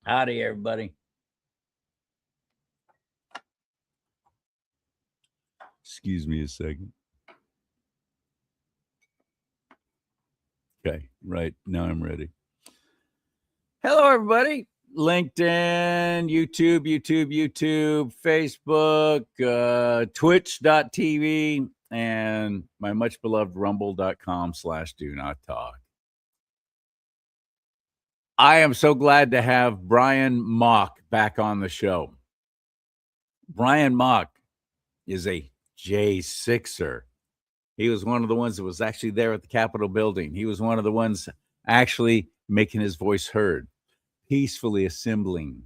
Howdy, everybody. Excuse me a second. Okay, right. Now I'm ready. Hello, everybody. LinkedIn, YouTube, Facebook, Twitch.tv, and my much beloved rumble.com/do not talk. I am so glad to have Brian Mock back on the show. Brian Mock is a J6er. He was one of the ones that was actually there at the Capitol building. He was one of the ones actually making his voice heard, peacefully assembling,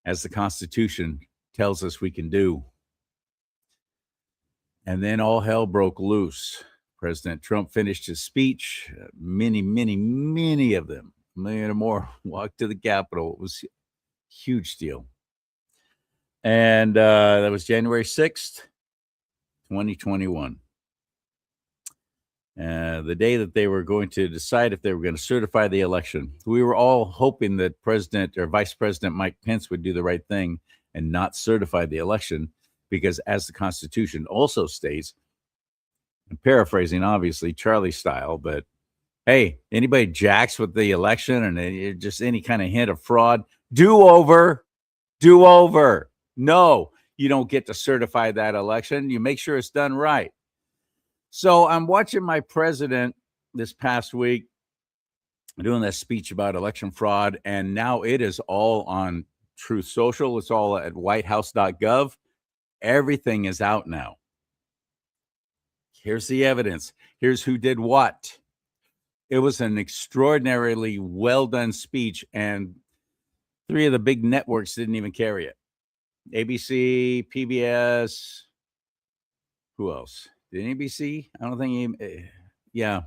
as the Constitution tells us we can do. And then all hell broke loose. President Trump finished his speech. Many of them, a million or more, walked to the Capitol. It was a huge deal. And that was January 6th, 2021. The day that they were going to decide if they were going to certify the election. We were all hoping that President or Vice President Mike Pence would do the right thing and not certify the election, because as the Constitution also states, I'm paraphrasing, obviously, Charlie style, but hey, anybody jacks with the election and just any kind of hint of fraud, do over. No, you don't get to certify that election. You make sure it's done right. So I'm watching my president this past week doing that speech about election fraud, and now it is all on Truth Social. It's all at whitehouse.gov. Everything is out now. Here's the evidence. Here's who did what. It was an extraordinarily well-done speech, and 3 of the big networks didn't even carry it. ABC, PBS, who else? Did ABC? I don't think yeah.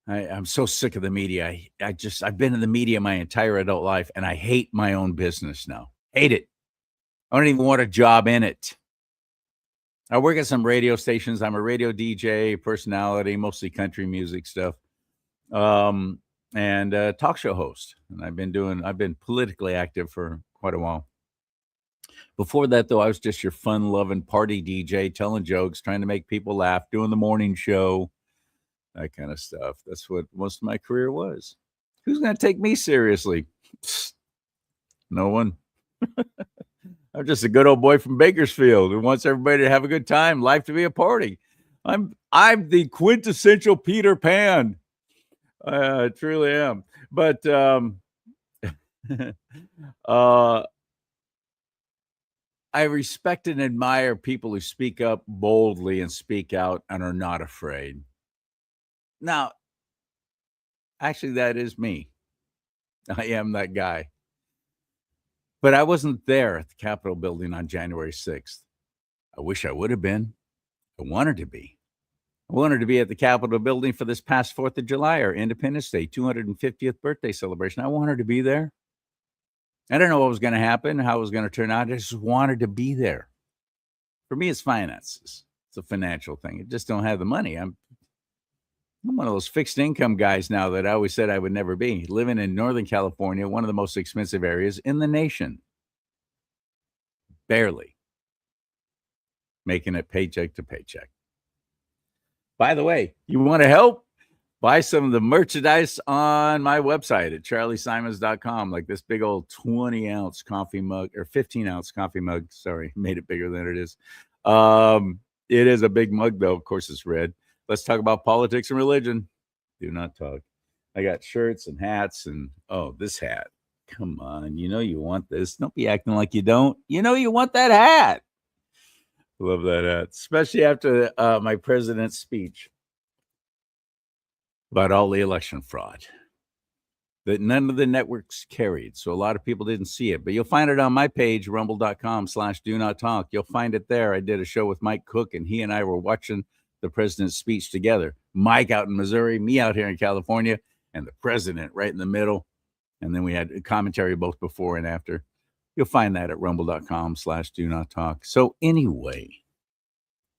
I'm so sick of the media. I've been in the media my entire adult life, and I hate my own business now. Hate it. I don't even want a job in it. I work at some radio stations. I'm a radio DJ personality, mostly country music stuff, and a talk show host. And I've been politically active for quite a while. Before that, though, I was just your fun-loving party DJ, telling jokes, trying to make people laugh, doing the morning show, that kind of stuff. That's what most of my career was. Who's going to take me seriously? No one. I'm just a good old boy from Bakersfield who wants everybody to have a good time, life to be a party. I'm the quintessential Peter Pan. I truly am. But I respect and admire people who speak up boldly and speak out and are not afraid. Now, actually, that is me. I am that guy. But I wasn't there at the Capitol building on January 6th. I wish I would have been. I wanted to be. I wanted to be at the Capitol building for this past 4th of July, or Independence Day, 250th birthday celebration. I wanted to be there. I don't know what was going to happen, how it was going to turn out. I just wanted to be there. For me, it's finances. It's a financial thing. I just don't have the money. I'm one of those fixed income guys now that I always said I would never be. Living in Northern California, one of the most expensive areas in the nation. Barely. Making it paycheck to paycheck. By the way, you want to help? Buy some of the merchandise on my website at charliesimons.com, like this big old 20-ounce coffee mug, or 15-ounce coffee mug. Sorry, made it bigger than it is. It is a big mug, though. Of course, it's red. Let's talk about politics and religion. Do not talk. I got shirts and hats, and this hat. Come on, you know you want this. Don't be acting like you don't. You know you want that hat. Love that hat, especially after my president's speech about all the election fraud that none of the networks carried. So a lot of people didn't see it, but you'll find it on my page, rumble.com/do not talk. You'll find it there. I did a show with Mike Cook, and he and I were watching the president's speech together. Mike out in Missouri, me out here in California, and the president right in the middle. And then we had a commentary both before and after. You'll find that at rumble.com/do not talk. So anyway,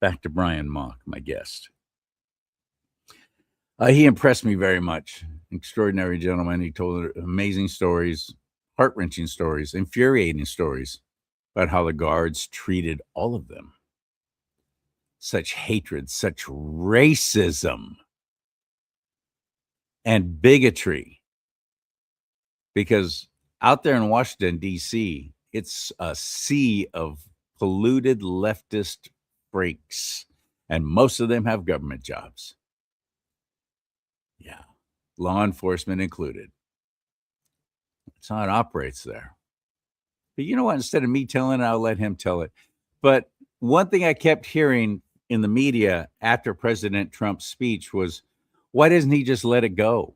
back to Brian Mock, my guest. He impressed me very much. extraordinary gentleman. He told amazing stories, heart-wrenching stories, infuriating stories about how the guards treated all of them. Such hatred, such racism and bigotry. Because out there in Washington, D.C., it's a sea of polluted leftist freaks, and most of them have government jobs. Yeah, law enforcement included. That's how it operates there. But you know what? Instead of me telling it, I'll let him tell it. But one thing I kept hearing in the media after President Trump's speech was, why doesn't he just let it go?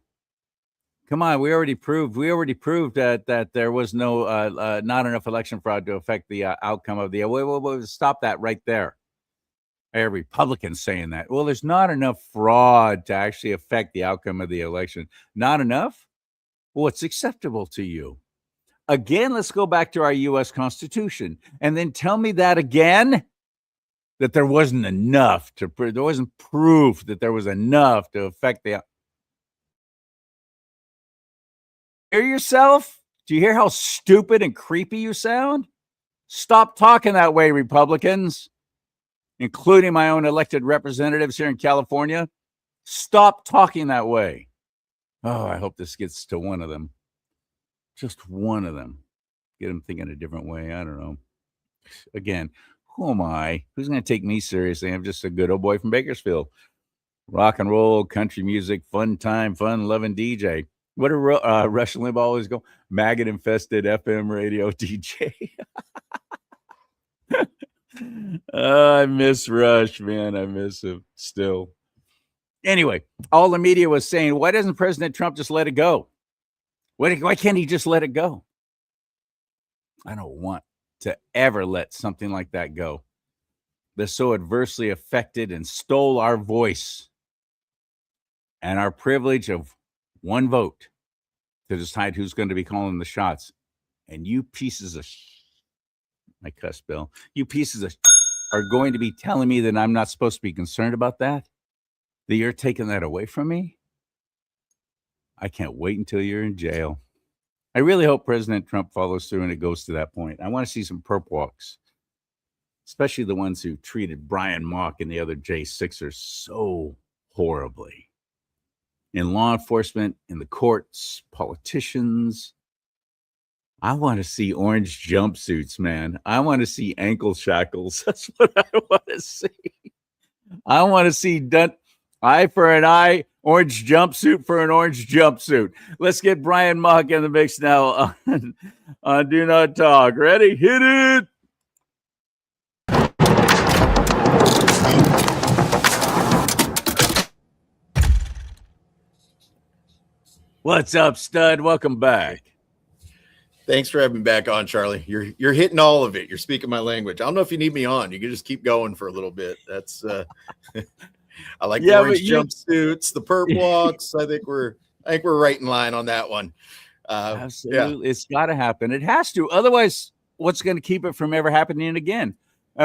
Come on, we already proved that there was no not enough election fraud to affect the outcome of the. Wait, stop that right there. I hear Republicans saying that. Well, there's not enough fraud to actually affect the outcome of the election. Not enough? What's acceptable to you? Again, let's go back to our U.S. Constitution and then tell me that again, that there wasn't enough to prove, there wasn't proof that there was enough to affect the. Hear yourself? Do you hear how stupid and creepy you sound? Stop talking that way, Republicans, including my own elected representatives here in California. Stop talking that way. Oh, I hope this gets to one of them. Just one of them. Get them thinking a different way. I don't know. Again, who am I? Who's going to take me seriously? I'm just a good old boy from Bakersfield. Rock and roll, country music, fun time, fun-loving DJ. What did Rush Limbaugh always go? Maggot-infested FM radio DJ. I miss Rush, man. I miss him still. Anyway, all the media was saying, why doesn't President Trump just let it go? Why can't he just let it go? I don't want to ever let something like that go. That so adversely affected and stole our voice and our privilege of one vote to decide who's going to be calling the shots. And you pieces of my cuss, Bill, you pieces of are going to be telling me that I'm not supposed to be concerned about that? That you're taking that away from me? I can't wait until you're in jail. I really hope President Trump follows through and it goes to that point. I want to see some perp walks, especially the ones who treated Brian Mock and the other J6ers so horribly. In law enforcement, in the courts, politicians. I want to see orange jumpsuits, man. I want to see ankle shackles. That's what I want to see. I want to see eye for an eye, orange jumpsuit for an orange jumpsuit. Let's get Brian Mock in the mix now on Do Not Talk. Ready? Hit it. What's up, stud? Welcome back. Thanks for having me back on, Charlie. You're hitting all of it. You're speaking my language. I don't know if you need me on. You can just keep going for a little bit. That's I like the orange jumpsuits, the perp walks. I think we're right in line on that one. Absolutely, It's got to happen. It has to. Otherwise, what's going to keep it from ever happening again?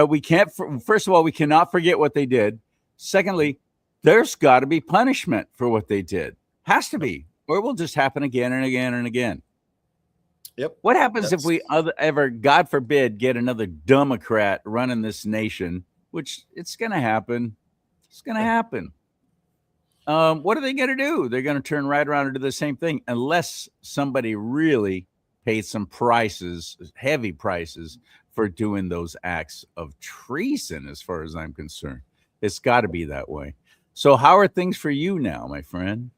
We can't. First of all, we cannot forget what they did. Secondly, there's got to be punishment for what they did. Has to be, or it will just happen again and again and again. Yep. What happens if we ever, God forbid, get another Democrat running this nation? Which it's going to happen. It's going to happen. What are they going to do? They're going to turn right around and do the same thing unless somebody really paid some prices, heavy prices, for doing those acts of treason, as far as I'm concerned. It's got to be that way. So how are things for you now, my friend?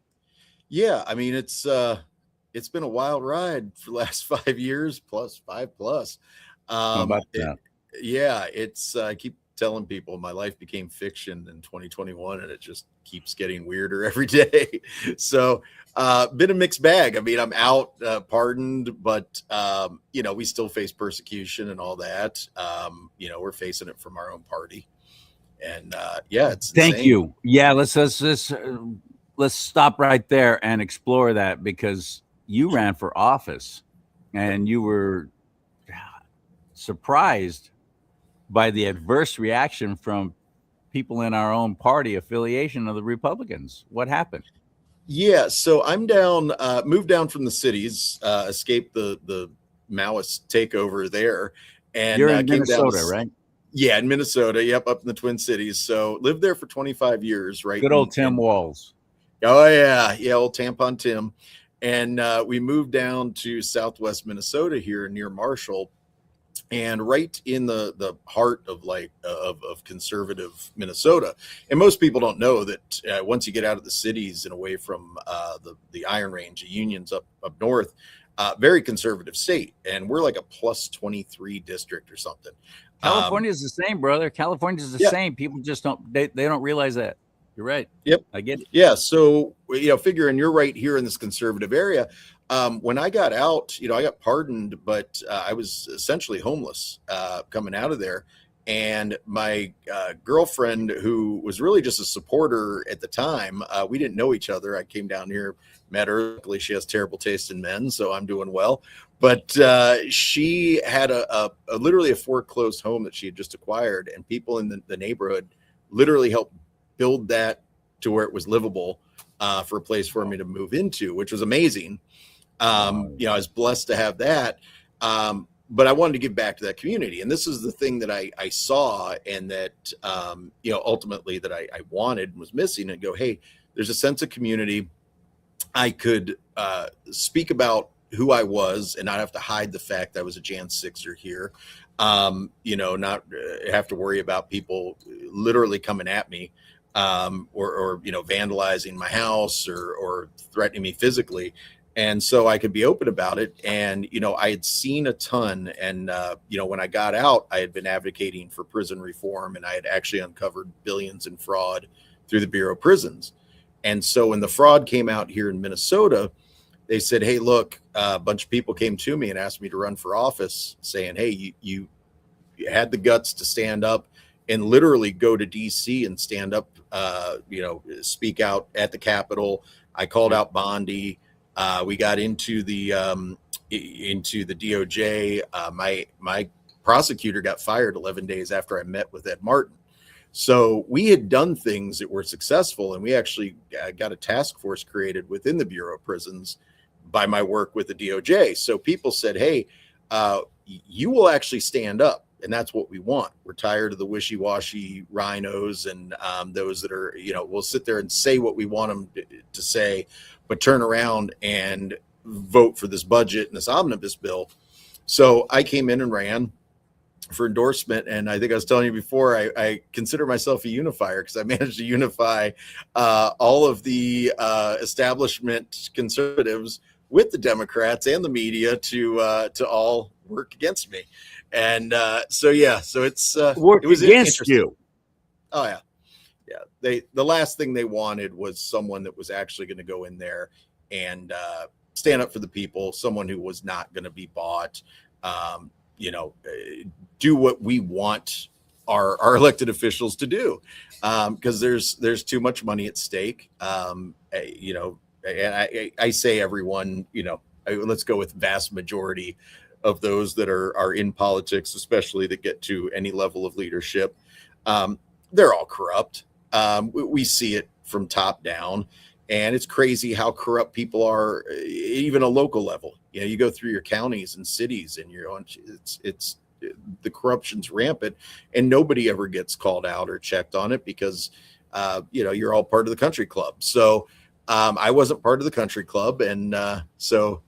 Yeah, I mean, it's been a wild ride for the last 5 years, plus 5 plus. How about that? I keep telling people my life became fiction in 2021 and it just keeps getting weirder every day. So been a mixed bag. I mean, I'm out pardoned, but we still face persecution and all that. We're facing it from our own party. And it's thank insane. you. Yeah, let's stop right there and explore that, because you ran for office and you were surprised by the adverse reaction from people in our own party affiliation of the Republicans. What happened? Yeah, so I'm down, moved down from the cities, escaped the Maoist takeover there, and You're in came down to Minnesota, right? yeah, in Minnesota. Yep, up in the Twin Cities. So lived there for 25 years, right? Good old Tim Walls. Oh yeah, yeah, old Tampon Tim, and we moved down to Southwest Minnesota here near Marshall, and right in the heart of of conservative Minnesota. And most people don't know that once you get out of the cities and away from the Iron Range, the Unions up north, very conservative state, and we're like a plus 23 district or something. California is the same, brother. California is the Yeah. same. People just they don't realize that. You're right. Yep. I get it. Yeah. So, figuring you're right here in this conservative area. When I got out, I got pardoned, but I was essentially homeless coming out of there. And my girlfriend, who was really just a supporter at the time, we didn't know each other. I came down here, met her. Luckily, she has terrible taste in men, so I'm doing well. But she had literally a foreclosed home that she had just acquired, and people in the neighborhood literally helped build that to where it was livable for a place for me to move into, which was amazing. I was blessed to have that. But I wanted to give back to that community. And this is the thing that I saw, and that, ultimately that I wanted and was missing, and go, hey, there's a sense of community. I could speak about who I was and not have to hide the fact that I was a J6er here. Not have to worry about people literally coming at me or vandalizing my house or threatening me physically. And so I could be open about it. And, I had seen a ton. And, when I got out, I had been advocating for prison reform, and I had actually uncovered billions in fraud through the Bureau of Prisons. And so when the fraud came out here in Minnesota, they said, hey, look, a bunch of people came to me and asked me to run for office, saying, hey, you had the guts to stand up and literally go to DC and stand up, speak out at the Capitol. I called out Bondi. We got into the DOJ. My prosecutor got fired 11 days after I met with Ed Martin. So we had done things that were successful, and we actually got a task force created within the Bureau of Prisons by my work with the DOJ. So people said, hey, you will actually stand up. And that's what we want. We're tired of the wishy-washy rhinos and those that are, we'll sit there and say what we want them to say, but turn around and vote for this budget and this omnibus bill. So I came in and ran for endorsement. And I think I was telling you before, I consider myself a unifier, because I managed to unify all of the establishment conservatives with the Democrats and the media to all work against me. And so it's work it was against you. Oh yeah. The last thing they wanted was someone that was actually going to go in there and stand up for the people, someone who was not going to be bought, do what we want our elected officials to do, because there's too much money at stake. And I say everyone, let's go with vast majority of those that are in politics, especially that get to any level of leadership. They're all corrupt. We see it from top down, and it's crazy how corrupt people are, even a local level. You go through your counties and cities, and it's the corruption's rampant, and nobody ever gets called out or checked on it, because you're all part of the country club. So I wasn't part of the country club, and so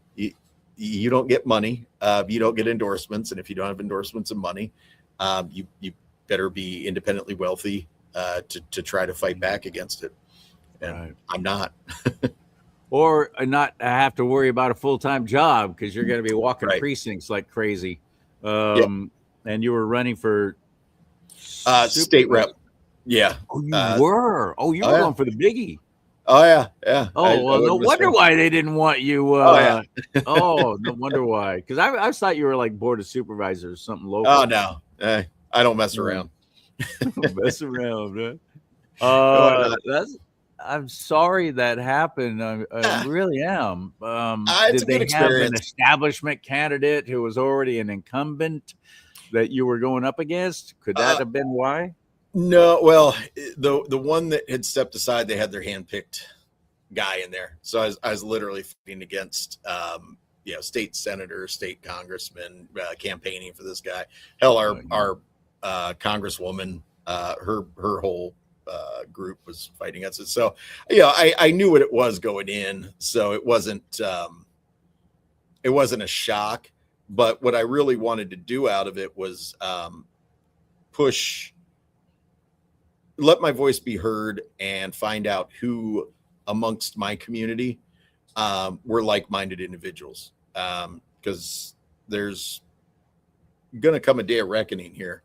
you don't get money, you don't get endorsements, and if you don't have endorsements and money, you better be independently wealthy to try to fight back against it. And right. I'm not. Or not have to worry about a full-time job, because you're going to be walking precincts like crazy. And you were running for state rep. Yeah. Oh, you were. Oh, you were going for the biggie. Oh yeah. Oh, no wonder why they didn't want you. No wonder why. Because I thought you were like board of supervisors, something local. Oh no, I don't mess around. Mess around, man. I'm sorry that happened. I really am. Did they have an establishment candidate who was already an incumbent that you were going up against? Could that have been why? No, well, the one that had stepped aside, they had their handpicked guy in there. So I was literally fighting against, state senators, state congressmen, campaigning for this guy. Hell, our congresswoman, her whole group was fighting against it. So, I knew what it was going in. So it wasn't a shock. But what I really wanted to do out of it was let my voice be heard and find out who amongst my community were like-minded individuals. Because there's going to come a day of reckoning here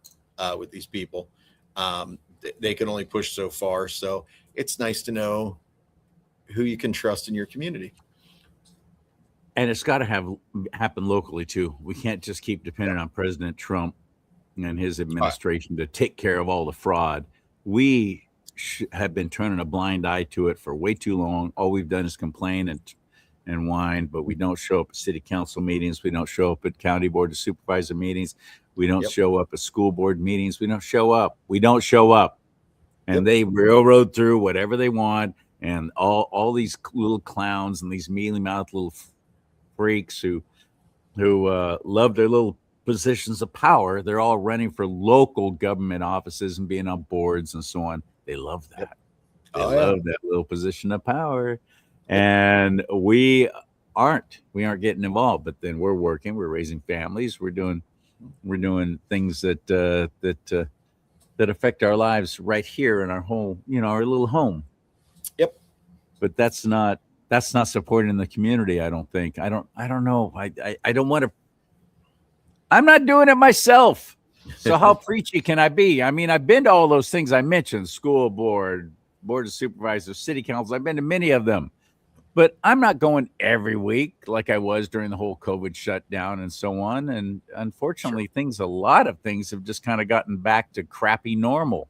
with these people. They can only push so far. So it's nice to know who you can trust in your community. And it's got to happen locally too. We can't just keep depending on President Trump and his administration to take care of all the fraud. We have been turning a blind eye to it for way too long. All we've done is complain and whine, but we don't show up at city council meetings. We don't show up at county board of supervisor meetings. We don't show up at school board meetings. We don't show up. And they railroad through whatever they want. And all these little clowns and these mealy-mouthed little freaks who love their little positions of power, they're all running for local government offices and being on boards and so on. They love that. They love that little position of power. And we aren't getting involved, but then we're working, we're raising families, we're doing things that affect our lives right here in our home, our little home. Yep. But that's not supporting the community. I don't think. I don't know. I don't want to. I'm not doing it myself. So how preachy can I be? I mean, I've been to all those things I mentioned: school board, board of supervisors, city council. I've been to many of them, but I'm not going every week like I was during the whole COVID shutdown and so on. And unfortunately, a lot of things have just kind of gotten back to crappy normal.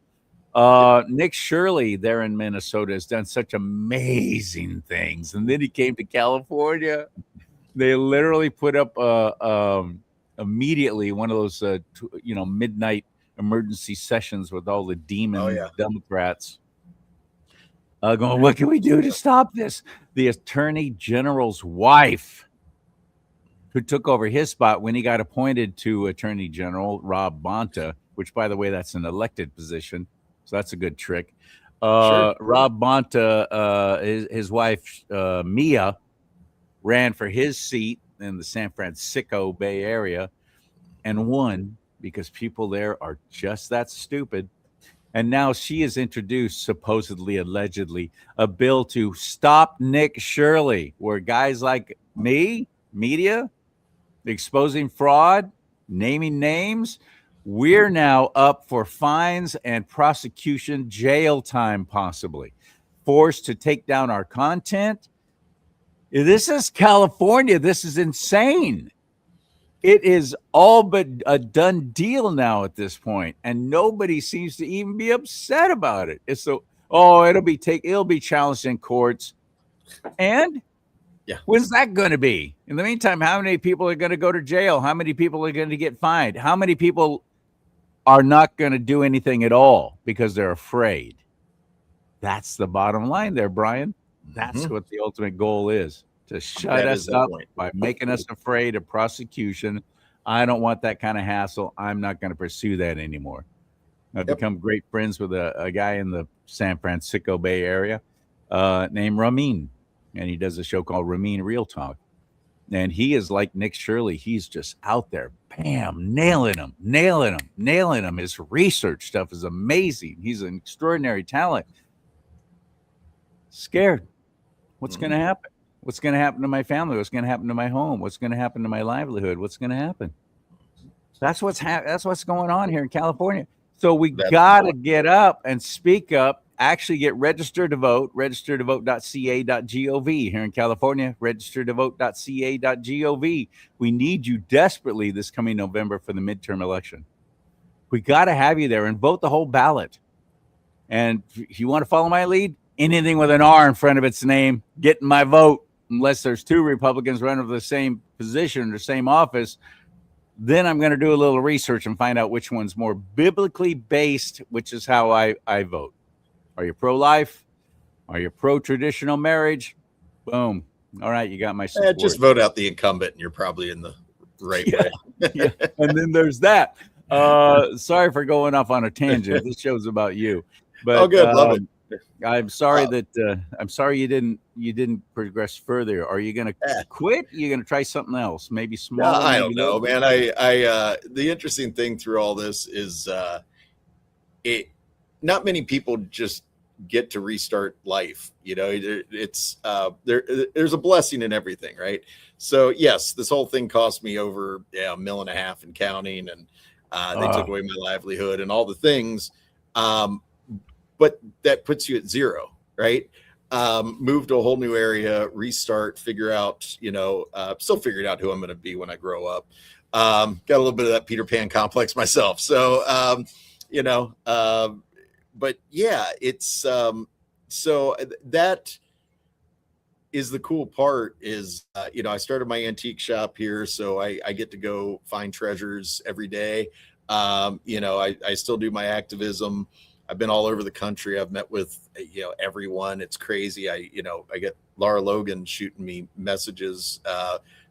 Nick Shirley there in Minnesota has done such amazing things. And then he came to California. They literally put up immediately one of those, midnight emergency sessions with all the demon Democrats going, what can we do to stop this? The attorney general's wife, who took over his spot when he got appointed to attorney general, Rob Bonta, which, by the way, that's an elected position. So that's a good trick. Rob Bonta, his wife, Mia, ran for his seat in the San Francisco Bay Area and won because people there are just that stupid. And now she has introduced, supposedly, allegedly, a bill to stop Nick Shirley, where guys like me, media, exposing fraud, naming names, we're now up for fines and prosecution, jail time possibly, forced to take down our content. This is California. This is insane. It is all but a done deal now at this point, and nobody seems to even be upset about it. It's so, it'll be challenged in courts. And when's that going to be? In the meantime, how many people are going to go to jail? How many people are going to get fined? How many people are not going to do anything at all because they're afraid? That's the bottom line there, Brian. That's what the ultimate goal is, to shut us up by making us afraid of prosecution. I don't want that kind of hassle. I'm not going to pursue that anymore. I've become great friends with a guy in the San Francisco Bay Area named Ramin, and he does a show called Ramin Real Talk. And he is like Nick Shirley. He's just out there, bam, nailing them. His research stuff is amazing. He's an extraordinary talent. Scared. What's going to happen? What's going to happen to my family? What's going to happen to my home? What's going to happen to my livelihood? What's going to happen? That's what's going on here in California. So we got to get up and speak up. Actually get registered to vote, registertovote.ca.gov here in California, registertovote.ca.gov. We need you desperately this coming November for the midterm election. We got to have you there and vote the whole ballot. And if you want to follow my lead, anything with an R in front of its name, get my vote, unless there's two Republicans running for the same position or same office. Then I'm going to do a little research and find out which one's more biblically based, which is how I vote. Are you pro-life? Are you pro-traditional marriage? Boom. All right, you got my support. Just vote out the incumbent, and you're probably in the right way. Yeah. And then there's that. Sorry for going off on a tangent. This show's about you. But Oh, good. Love it. I'm sorry I'm sorry you didn't progress further. Are you going to quit? You're going to try something else, maybe smaller? I don't know, man. The interesting thing through all this is not many people just get to restart life. It's there's a blessing in everything, right? So yes, this whole thing cost me over $1.5 million and counting, and they took away my livelihood and all the things. But that puts you at zero, right? Move to a whole new area, restart, figure out, still figuring out who I'm going to be when I grow up. Got a little bit of that Peter Pan complex myself. So, but yeah, it's, so that is the cool part is, I started my antique shop here, so I get to go find treasures every day. I still do my activism. I've been all over the country. I've met with, everyone. It's crazy. I get Laura Logan shooting me messages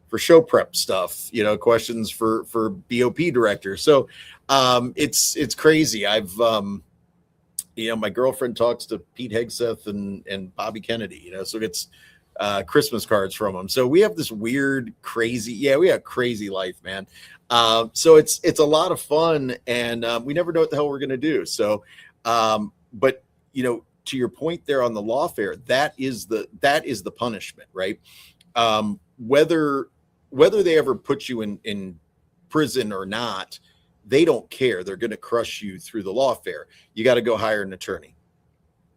for show prep stuff, questions for BOP director. So it's crazy. I've, my girlfriend talks to Pete Hegseth and Bobby Kennedy, so it's Christmas cards from them. So we have this weird, crazy, we have crazy life, man. So it's a lot of fun, and we never know what the hell we're going to do. So, but to your point there on the lawfare, that is the punishment, right? Whether they ever put you in prison or not, they don't care. They're going to crush you through the lawfare. You got to go hire an attorney,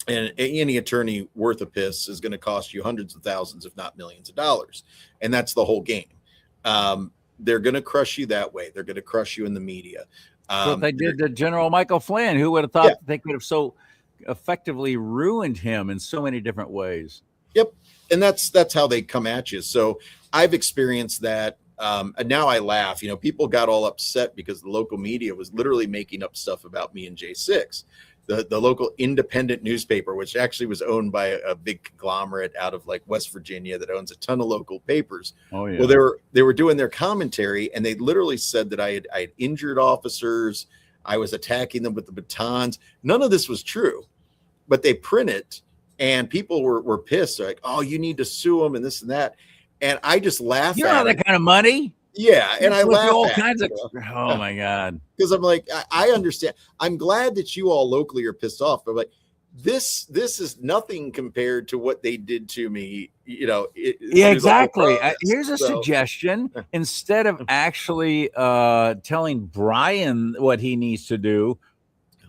and any attorney worth a piss is going to cost you hundreds of thousands, if not millions of dollars. And that's the whole game. They're going to crush you that way. They're going to crush you in the media. What they did to General Michael Flynn. Who would have thought that they could have so effectively ruined him in so many different ways? Yep. And that's how they come at you. So I've experienced that. And now I laugh. People got all upset because the local media was literally making up stuff about me and J6, the local independent newspaper, which actually was owned by a big conglomerate out of like West Virginia that owns a ton of local papers. Oh yeah. Well, they were doing their commentary, and they literally said that I had injured officers. I was attacking them with the batons. None of this was true, but they print it, and people were pissed. They're like, "Oh, you need to sue them," and this and that. And I just laugh. You don't have that kind of money. Yeah, and I laugh all at kinds it, of. Oh my god! Because I'm like, I understand. I'm glad that you all locally are pissed off, but like, this is nothing compared to what they did to me. Yeah, exactly. Here's a suggestion: instead of actually telling Brian what he needs to do,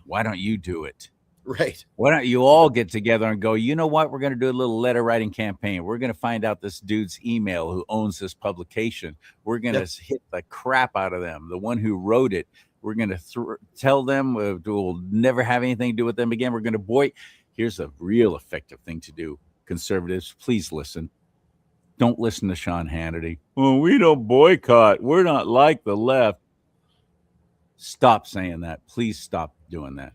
why don't you do it? Right. Why don't you all get together and go, you know what? We're going to do a little letter writing campaign. We're going to find out this dude's email who owns this publication. We're going to hit the crap out of them. The one who wrote it. We're going to tell them we'll never have anything to do with them again. We're going to Here's a real effective thing to do. Conservatives, please listen. Don't listen to Sean Hannity. Well, we don't boycott. We're not like the left. Stop saying that. Please stop doing that.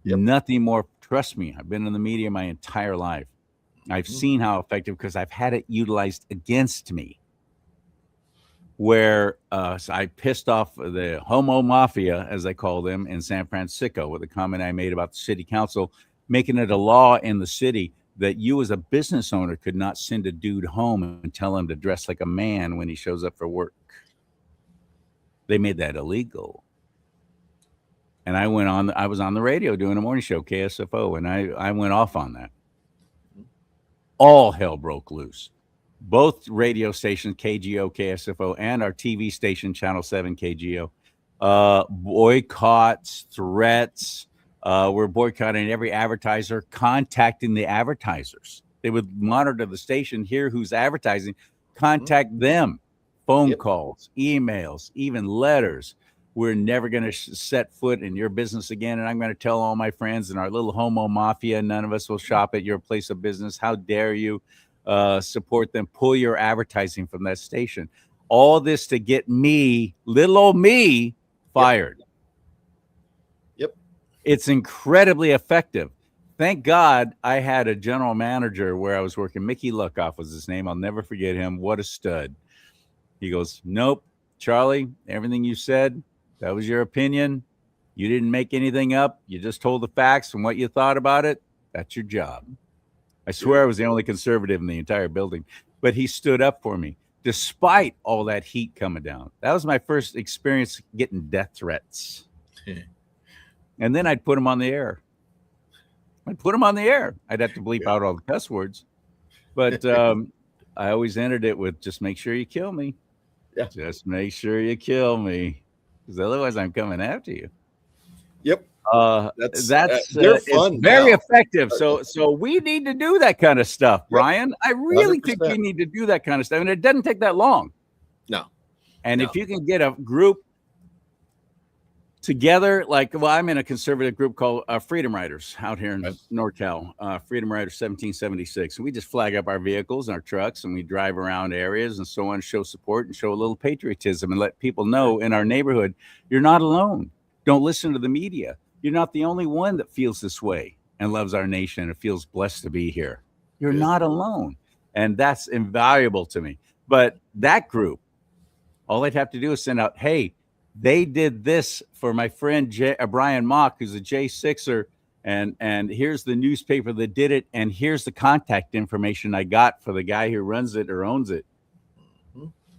Yep. Nothing more. Trust me. I've been in the media my entire life. I've seen how effective, because I've had it utilized against me, where so I pissed off the homo mafia, as I call them, in San Francisco with a comment I made about the city council making it a law in the city that you as a business owner could not send a dude home and tell him to dress like a man when he shows up for work. They made that illegal. And I was on the radio doing a morning show, KSFO, and I went off on that. All hell broke loose. Both radio stations, KGO, KSFO, and our TV station, Channel 7, KGO, boycotts, threats. We're boycotting every advertiser, contacting the advertisers. They would monitor the station, hear who's advertising, contact them, phone calls, emails, even letters. We're never going to set foot in your business again. And I'm going to tell all my friends in our little homo mafia, none of us will shop at your place of business. How dare you support them? Pull your advertising from that station. All this to get me, little old me, fired. Yep. It's incredibly effective. Thank God I had a general manager where I was working. Mickey Luckoff was his name. I'll never forget him. What a stud. He goes, nope, Charlie, everything you said, that was your opinion. You didn't make anything up. You just told the facts and what you thought about it. That's your job. I swear I was the only conservative in the entire building, but he stood up for me despite all that heat coming down. That was my first experience getting death threats. And then I'd put them on the air. I'd have to bleep out all the cuss words, but I always ended it with just make sure you kill me. Yeah. Just make sure you kill me, because otherwise I'm coming after you. Yep. That's they're fun, very now. effective. So we need to do that kind of stuff, Brian. I really 100%. think we need to do that kind of stuff, and it doesn't take that long. No. And if you can get a group together, like, well, I'm in a conservative group called Freedom Riders out here in NorCal, Freedom Riders 1776. And we just flag up our vehicles and our trucks, and we drive around areas and so on, show support and show a little patriotism and let people know in our neighborhood, you're not alone. Don't listen to the media. You're not the only one that feels this way and loves our nation and feels blessed to be here. You're not alone. And that's invaluable to me. But that group, all I'd have to do is send out, hey, they did this for my friend Brian Mock, who's a J6er, and here's the newspaper that did it, and here's the contact information I got for the guy who runs it or owns it,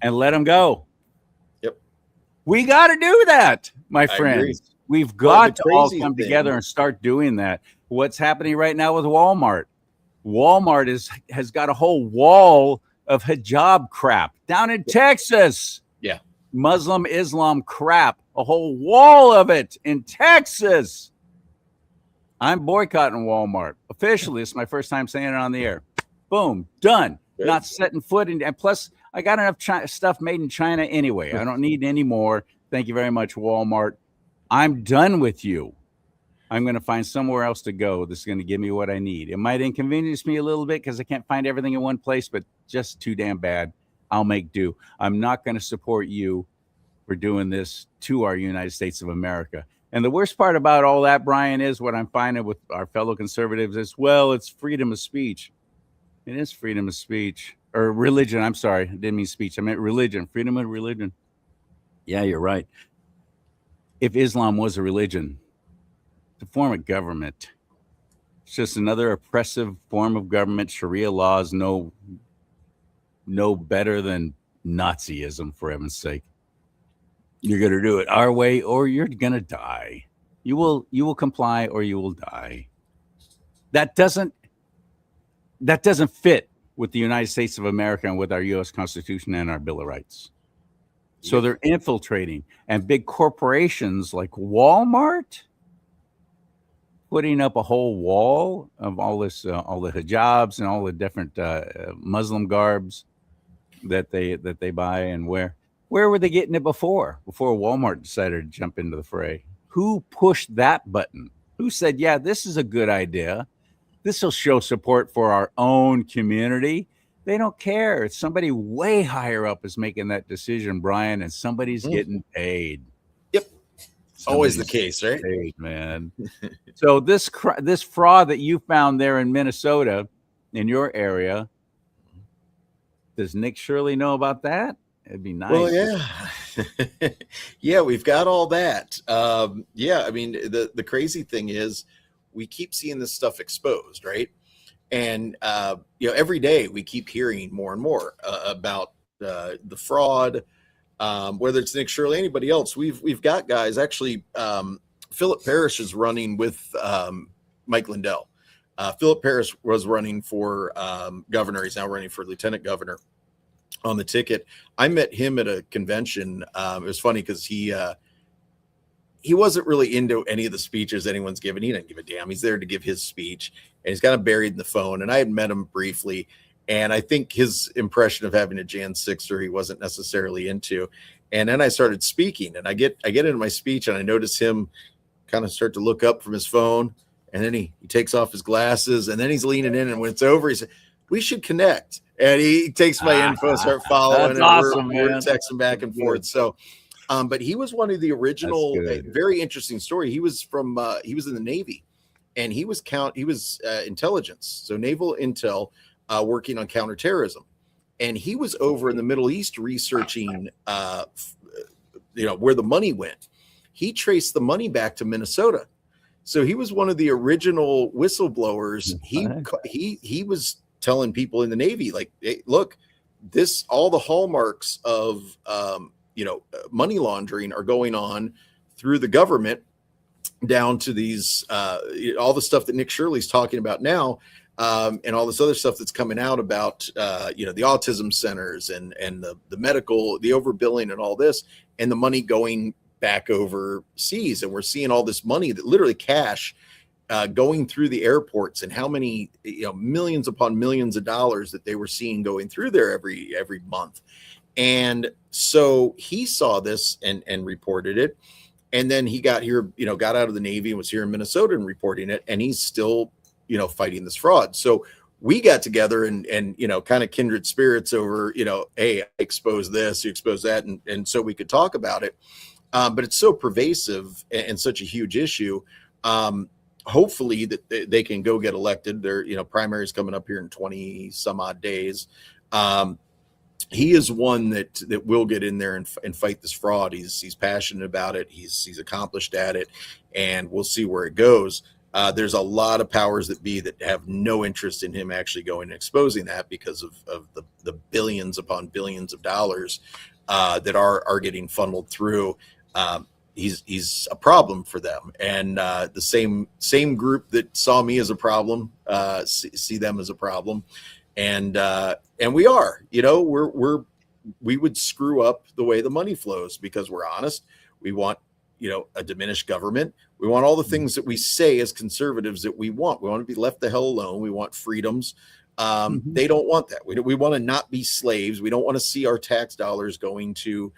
and let them go. Yep. We got to do that, my friends. We've got to all come together and start doing that. What's happening right now with Walmart? Walmart has got a whole wall of hijab crap down in Texas. Yeah. Muslim Islam crap, a whole wall of it in Texas. I'm boycotting Walmart officially. It's my first time saying it on the air. Boom, done. Not setting foot in. And plus, I got enough stuff made in China anyway. I don't need any more. Thank you very much, Walmart. I'm done with you. I'm going to find somewhere else to go that's going to give me what I need. It might inconvenience me a little bit because I can't find everything in one place, but just too damn bad. I'll make do. I'm not going to support you for doing this to our United States of America. And the worst part about all that, Brian, is what I'm finding with our fellow conservatives as well. It's freedom of speech. It is freedom of speech or religion. I'm sorry. I didn't mean speech. I meant religion. Freedom of religion. Yeah, you're right. If Islam was a religion, it's a form of government. It's just another oppressive form of government. Sharia law is no better than Nazism, for heaven's sake. You're going to do it our way or you're going to die. You will comply or you will die. That doesn't fit with the United States of America and with our U.S. Constitution and our Bill of Rights. So they're infiltrating, and big corporations like Walmart putting up a whole wall of all this, all the hijabs and all the different Muslim garbs that they buy and wear. Where were they getting it before Walmart decided to jump into the fray? Who pushed that button? Who said, yeah, this is a good idea. This will show support for our own community. They don't care. It's somebody way higher up is making that decision, Brian, and somebody's getting paid. Yep. Always the case, right? Paid, man. So this fraud that you found there in Minnesota, in your area, does Nick Shirley know about that? It'd be nice. Well, yeah. Yeah, we've got all that. Yeah, I mean, the crazy thing is we keep seeing this stuff exposed, right? And, every day we keep hearing more and more about the fraud, whether it's Nick Shirley, anybody else. We've got guys, actually, Philip Parrish is running with Mike Lindell. Philip Parrish was running for governor. He's now running for lieutenant governor on the ticket. I met him at a convention. It was funny because he wasn't really into any of the speeches anyone's given. He didn't give a damn. He's there to give his speech, and he's kind of buried in the phone. And I had met him briefly, and I think his impression of having a J6er he wasn't necessarily into. And then I started speaking, and I get into my speech, and I notice him kind of start to look up from his phone, and then he takes off his glasses, and then he's leaning in, and when it's over, he said, "We should connect." And he takes my info, start following, and awesome, we're texting back and forth. So. But he was one of the original, very interesting story. He was in the Navy, and he was intelligence, so naval intel, working on counterterrorism, and he was over in the Middle East researching, where the money went. He traced the money back to Minnesota. So he was one of the original whistleblowers. He was telling people in the Navy, like, hey, look, all the hallmarks of money laundering are going on through the government down to these all the stuff that Nick Shirley's talking about now, and all this other stuff that's coming out about the autism centers and the medical, the overbilling and all this, and the money going back overseas. And we're seeing all this money, that literally cash, going through the airports, and how many millions upon millions of dollars that they were seeing going through there every month. And so he saw this and reported it. And then he got here, got out of the Navy and was here in Minnesota and reporting it. And he's still, fighting this fraud. So we got together and kind of kindred spirits over, hey, I expose this, you expose that. And so we could talk about it. But it's so pervasive and such a huge issue. Hopefully that they can go get elected. Their, primaries coming up here in 20 some odd days. He is one that will get in there and fight this fraud. He's passionate about it. He's accomplished at it, and we'll see where it goes. There's a lot of powers that be that have no interest in him actually going and exposing that, because of the billions upon billions of dollars that are getting funneled through. He's a problem for them, and the same group that saw me as a problem see them as a problem. And we are, we would screw up the way the money flows, because we're honest. We want, a diminished government. We want all the things that we say as conservatives that we want. We want to be left the hell alone. We want freedoms. They don't want that. We want to not be slaves. We don't want to see our tax dollars going to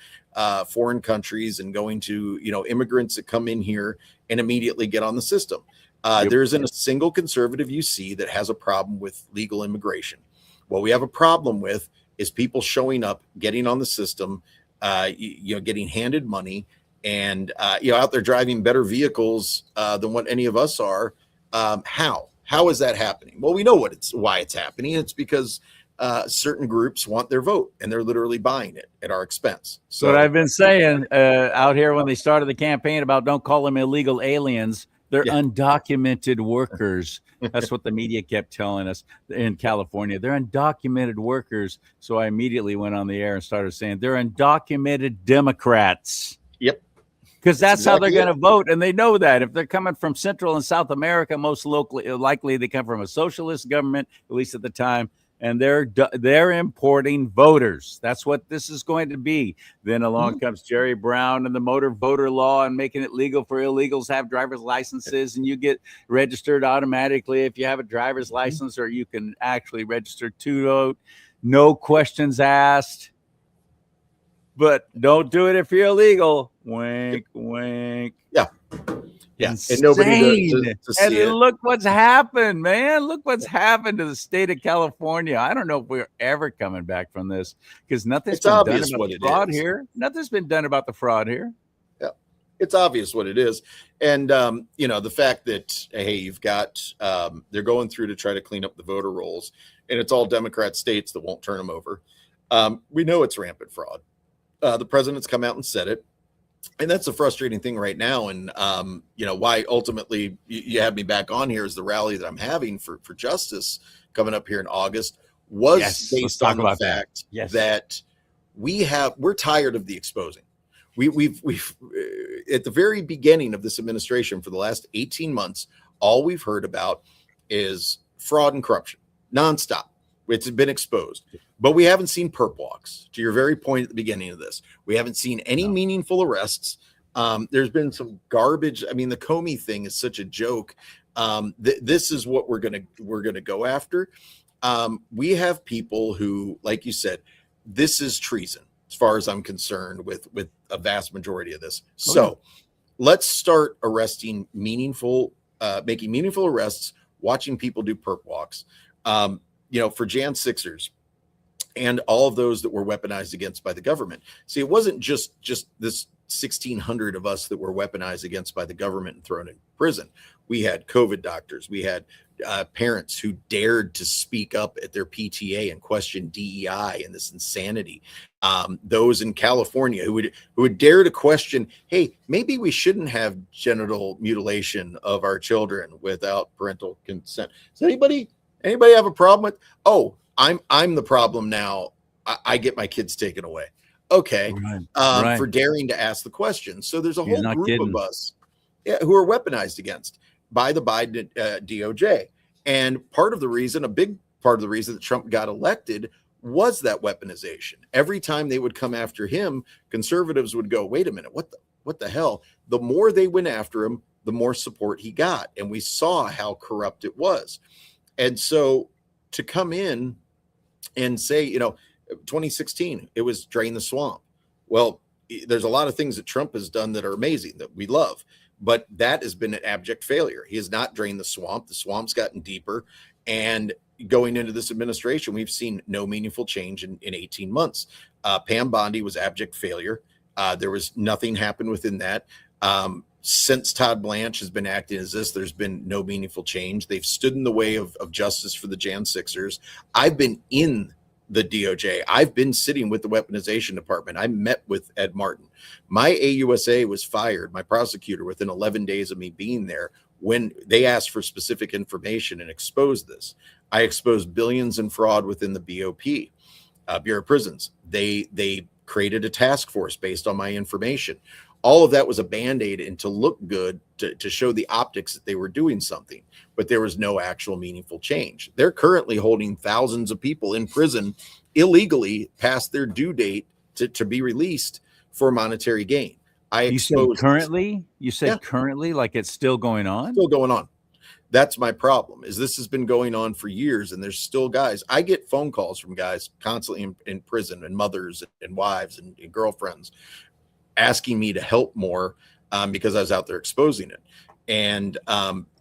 foreign countries and going to, immigrants that come in here and immediately get on the system. There isn't a single conservative you see that has a problem with legal immigration. What we have a problem with is people showing up, getting on the system, getting handed money, and out there driving better vehicles than what any of us are. How is that happening? Well, we know why it's happening. It's because certain groups want their vote, and they're literally buying it at our expense. So what I've been saying out here when they started the campaign about don't call them illegal aliens. They're undocumented workers. That's what the media kept telling us in California. They're undocumented workers. So I immediately went on the air and started saying they're undocumented Democrats. Yep. Because that's how they're going to vote. And they know that. If they're coming from Central and South America, most likely they come from a socialist government, at least at the time. And they're importing voters. That's what this is going to be. Then along comes Jerry Brown and the motor voter law and making it legal for illegals to have driver's licenses, and you get registered automatically if you have a driver's license, or you can actually register to vote. No questions asked. But don't do it if you're illegal. Wink, wink. Yeah. Yeah. Insane. And nobody to see it. Look what's happened, man. Look what's happened to the state of California. I don't know if we're ever coming back from this, because nothing's been done about the fraud here. Nothing's been done about the fraud here. Yeah. It's obvious what it is. And, the fact that, hey, you've got, they're going through to try to clean up the voter rolls, and it's all Democrat states that won't turn them over. We know it's rampant fraud. The president's come out and said it. And that's a frustrating thing right now. And, why ultimately you had me back on here is the rally that I'm having for justice coming up here in August was based on the fact that we're tired of the exposing. We've at the very beginning of this administration for the last 18 months, all we've heard about is fraud and corruption nonstop. It's been exposed, but we haven't seen perp walks, to your very point at the beginning of this. We haven't seen any meaningful arrests. There's been some garbage. I mean, the Comey thing is such a joke. This is what we're gonna go after. We have people who, like you said, this is treason as far as I'm concerned with a vast majority of this. So let's start arresting making meaningful arrests, watching people do perp walks. For J6ers and all of those that were weaponized against by the government. See, it wasn't just this 1,600 of us that were weaponized against by the government and thrown in prison. We had COVID doctors. We had parents who dared to speak up at their PTA and question DEI and this insanity. Those in California who would dare to question, hey, maybe we shouldn't have genital mutilation of our children without parental consent. Does anybody have a problem with? Oh, I'm the problem now. I get my kids taken away. Okay, Right. for daring to ask the question. So there's a You're whole not group kidding. of us who are weaponized against by the Biden DOJ. And a big part of the reason that Trump got elected was that weaponization. Every time they would come after him, conservatives would go, wait a minute, what the hell? The more they went after him, the more support he got. And we saw how corrupt it was. And so to come in and say, 2016, it was drain the swamp. Well, there's a lot of things that Trump has done that are amazing that we love, but that has been an abject failure. He has not drained the swamp. The swamp's gotten deeper. And going into this administration, we've seen no meaningful change in 18 months. Pam Bondi was abject failure. There was nothing happened within that. Since Todd Blanche has been acting as this, there's been no meaningful change. They've stood in the way of justice for the J6ers. I've been in the DOJ. I've been sitting with the weaponization department. I met with Ed Martin. My AUSA was fired, my prosecutor, within 11 days of me being there when they asked for specific information and exposed this. I exposed billions in fraud within the BOP, Bureau of Prisons. They created a task force based on my information. All of that was a Band-Aid and to look good, to show the optics that they were doing something, but there was no actual meaningful change. They're currently holding thousands of people in prison illegally past their due date to be released for monetary gain. You said currently? You said currently, like it's still going on? Still going on. That's my problem, is this has been going on for years and there's still guys. I get phone calls from guys constantly in prison, and mothers and wives and girlfriends asking me to help more because I was out there exposing it. And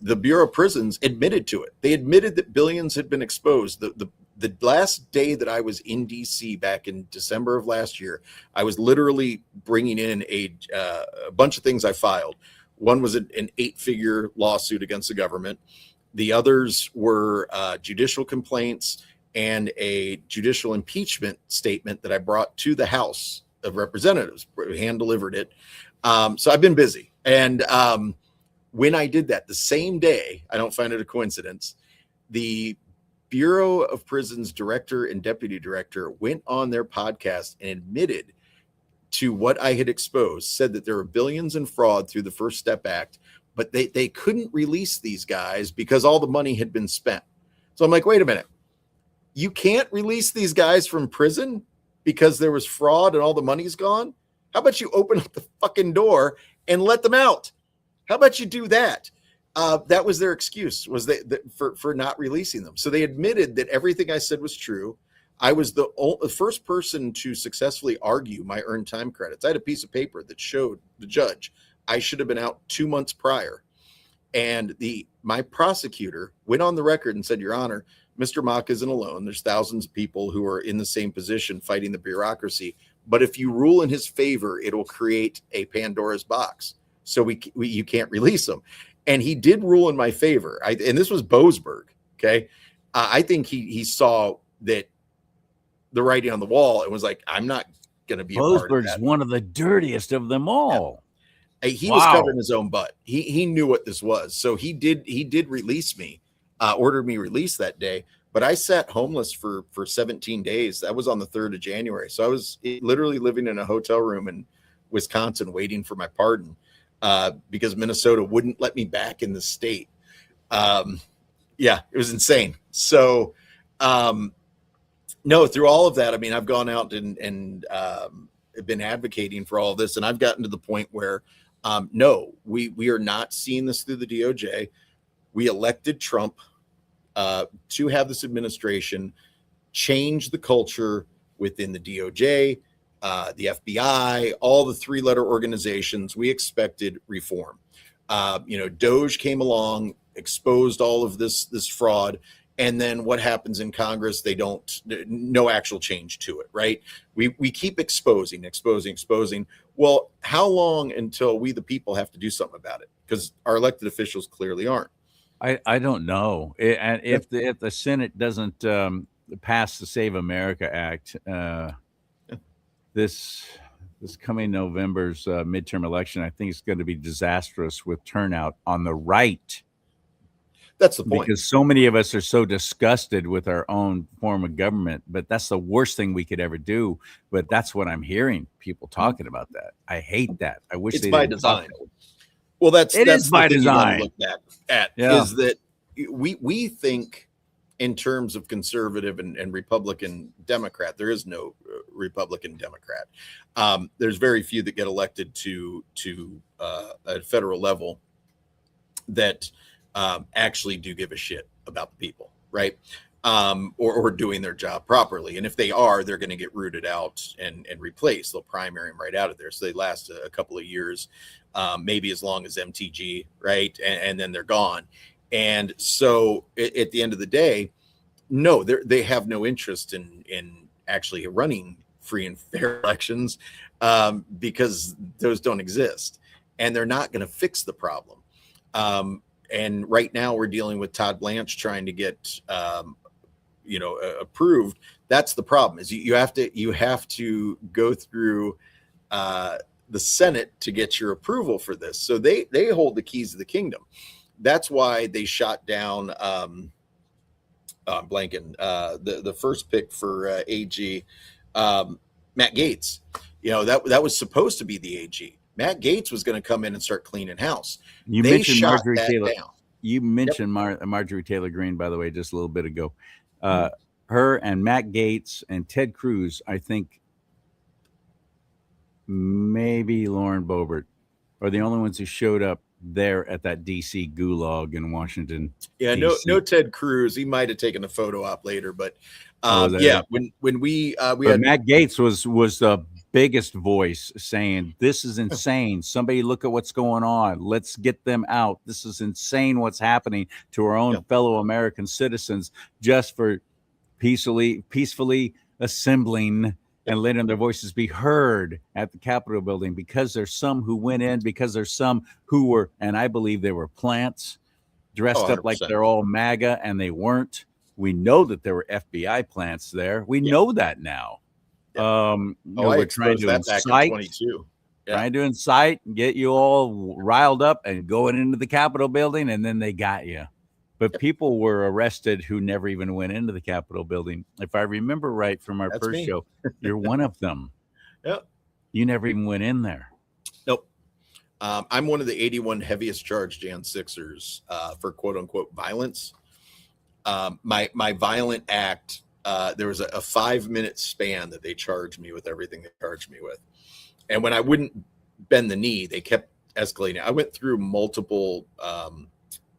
the Bureau of Prisons admitted to it. They admitted that billions had been exposed. The last day that I was in DC back in December of last year, I was literally bringing in a bunch of things I filed. One was an 8-figure lawsuit against the government. The others were judicial complaints and a judicial impeachment statement that I brought to the House of Representatives, hand delivered it. So I've been busy. And when I did that, the same day, I don't find it a coincidence, the Bureau of Prisons director and deputy director went on their podcast and admitted to what I had exposed, said that there were billions in fraud through the First Step Act, but they couldn't release these guys because all the money had been spent. So I'm like, wait a minute, you can't release these guys from prison because there was fraud and all the money's gone? How about you open up the fucking door and let them out? How about you do that? That was their excuse, was for not releasing them. So they admitted that everything I said was true. I was the first person to successfully argue my earned time credits. I had a piece of paper that showed the judge I should have been out 2 months prior. And my prosecutor went on the record and said, Your Honor, Mr. Mock isn't alone. There's thousands of people who are in the same position fighting the bureaucracy. But if you rule in his favor, it'll create a Pandora's box. So you can't release them. And he did rule in my favor. And this was Boasberg. Okay. I think he saw that the writing on the wall and was like, I'm not going to be a part of Boasberg's that. one of the dirtiest of them all. Yeah. He was covering his own butt. He knew what this was. So he did release me. Ordered me released that day, but I sat homeless for 17 days. That was on the 3rd of January. So I was literally living in a hotel room in Wisconsin waiting for my pardon because Minnesota wouldn't let me back in the state. Yeah, it was insane. So no, through all of that, I mean, I've gone out and been advocating for all of this, and I've gotten to the point where no, we are not seeing this through the DOJ. We elected Trump to have this administration change the culture within the DOJ, the FBI, all the 3-letter organizations. We expected reform. Doge came along, exposed all of this fraud, And then what happens in Congress? No actual change to it, right? We keep exposing. Well, how long until we, the people, have to do something about it? Because our elected officials clearly aren't. I don't know. And Yeah. if the Senate doesn't pass the Save America Act, this coming November's midterm election, I think it's going to be disastrous with turnout on the right, That's the point. because so many of us are so disgusted with our own form of government. But that's the worst thing we could ever do. But that's what I'm hearing people talking about. That I hate that. I wish It's they by didn't talk design. that way. Well, that's It is the by thing you got to design. look back at Yeah. is that we think in terms of conservative and Republican Democrat. There is no Republican Democrat. There's very few that get elected to a federal level that actually do give a shit about the people, right? Or doing their job properly. And if they are, they're going to get rooted out and replaced. They'll primary them right out of there. So they last a couple of years, maybe as long as MTG, right? And then they're gone. And so at the end of the day, no, they have no interest in actually running free and fair elections, because those don't exist. And they're not going to fix the problem. And right now we're dealing with Todd Blanche trying to get approved. That's the problem, is you have to go through the Senate to get your approval for this. So they hold the keys of the kingdom. That's why they shot down the first pick for AG, Matt Gaetz. That was supposed to be the AG. Matt Gaetz was going to come in and start cleaning house. You They mentioned shot Marjorie that Taylor. down. You mentioned Marjorie Taylor Greene, by the way, just a little bit ago. Her and Matt Gaetz and Ted Cruz, I think, maybe Lauren Boebert, are the only ones who showed up there at that DC gulag in Washington. Yeah, DC. no Ted Cruz. He might have taken a photo op later, but it? when we But had Matt Gaetz was the biggest voice saying, "This is insane. Somebody look at what's going on. Let's get them out. This is insane what's happening to our own fellow American citizens just for peacefully assembling and letting their voices be heard at the Capitol building, because there's some who went in, because there's some who were, and I believe they were plants dressed up like 100%. they're all MAGA, and they weren't. We know that there were FBI plants there. We know that now. We're trying to incite, trying to incite and get you all riled up and going into the Capitol building, and then they got you. But people were arrested who never even went into the Capitol building. If I remember right from our first show, you're one of them. Yep. You never even went in there. Nope. I'm one of the 81 heaviest charged J6ers for quote unquote violence. My violent act, there was a 5-minute span that they charged me with everything they charged me with. And when I wouldn't bend the knee, they kept escalating. I went through multiple,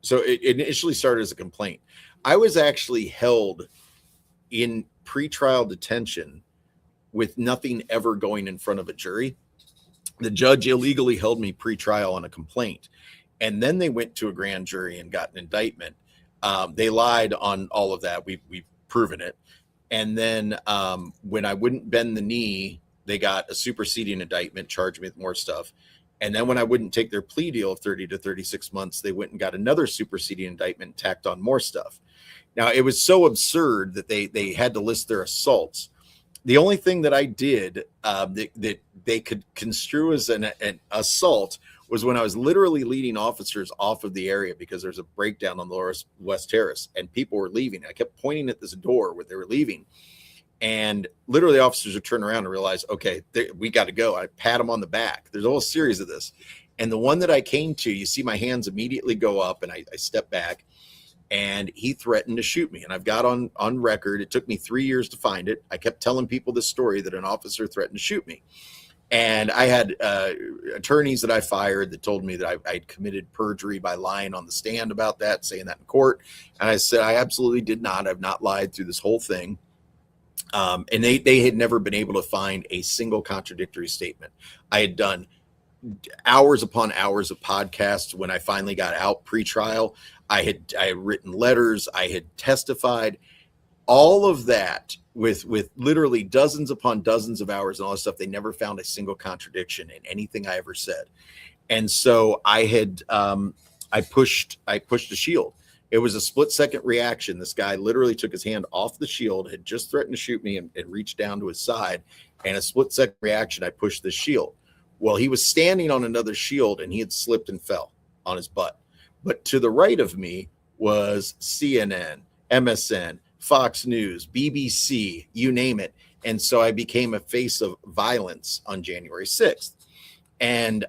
so it initially started as a complaint. I was actually held in pretrial detention with nothing ever going in front of a jury. The judge illegally held me pretrial on a complaint. And then they went to a grand jury and got an indictment. They lied on all of that. We've proven it. And then when I wouldn't bend the knee, they got a superseding indictment, charged me with more stuff. And then when I wouldn't take their plea deal of 30 to 36 months, they went and got another superseding indictment, tacked on more stuff. Now, it was so absurd that they had to list their assaults. The only thing that I did that they could construe as an assault was when I was literally leading officers off of the area because there's a breakdown on the West Terrace and people were leaving. I kept pointing at this door where they were leaving. And literally officers would turn around and realize, okay, we got to go. I pat them on the back. There's a whole series of this. And the one that I came to, you see my hands immediately go up and I step back and he threatened to shoot me. And I've got on record, it took me 3 years to find it. I kept telling people this story that an officer threatened to shoot me. And I had attorneys that I fired that told me that I'd committed perjury by lying on the stand about that, saying that in court. And I said, I absolutely did not. I've not lied through this whole thing. And they had never been able to find a single contradictory statement. I had done hours upon hours of podcasts when I finally got out pre-trial. I had written letters, I had testified, all of that with literally dozens upon dozens of hours and all this stuff. They never found a single contradiction in anything I ever said. And so I had I pushed a shield. It was a split-second reaction. This guy literally took his hand off the shield, had just threatened to shoot me, and reached down to his side. And a split-second reaction, I pushed the shield. Well, he was standing on another shield, and he had slipped and fell on his butt. But to the right of me was CNN, MSN, Fox News, BBC, you name it. And so I became a face of violence on January 6th. And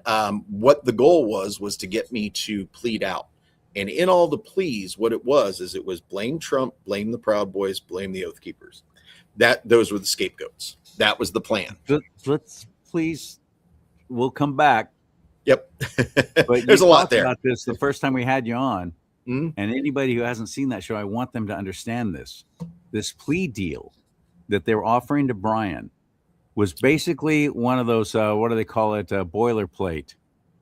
what the goal was to get me to plead out. And in all the pleas, what it was blame Trump, blame the Proud Boys, blame the Oath Keepers. Those were the scapegoats. That was the plan. Let's please, we'll come back. Yep. But there's a lot there. About this the first time we had you on, mm-hmm. And anybody who hasn't seen that show, I want them to understand this plea deal that they were offering to Brian was basically one of those, what do they call it, boilerplate,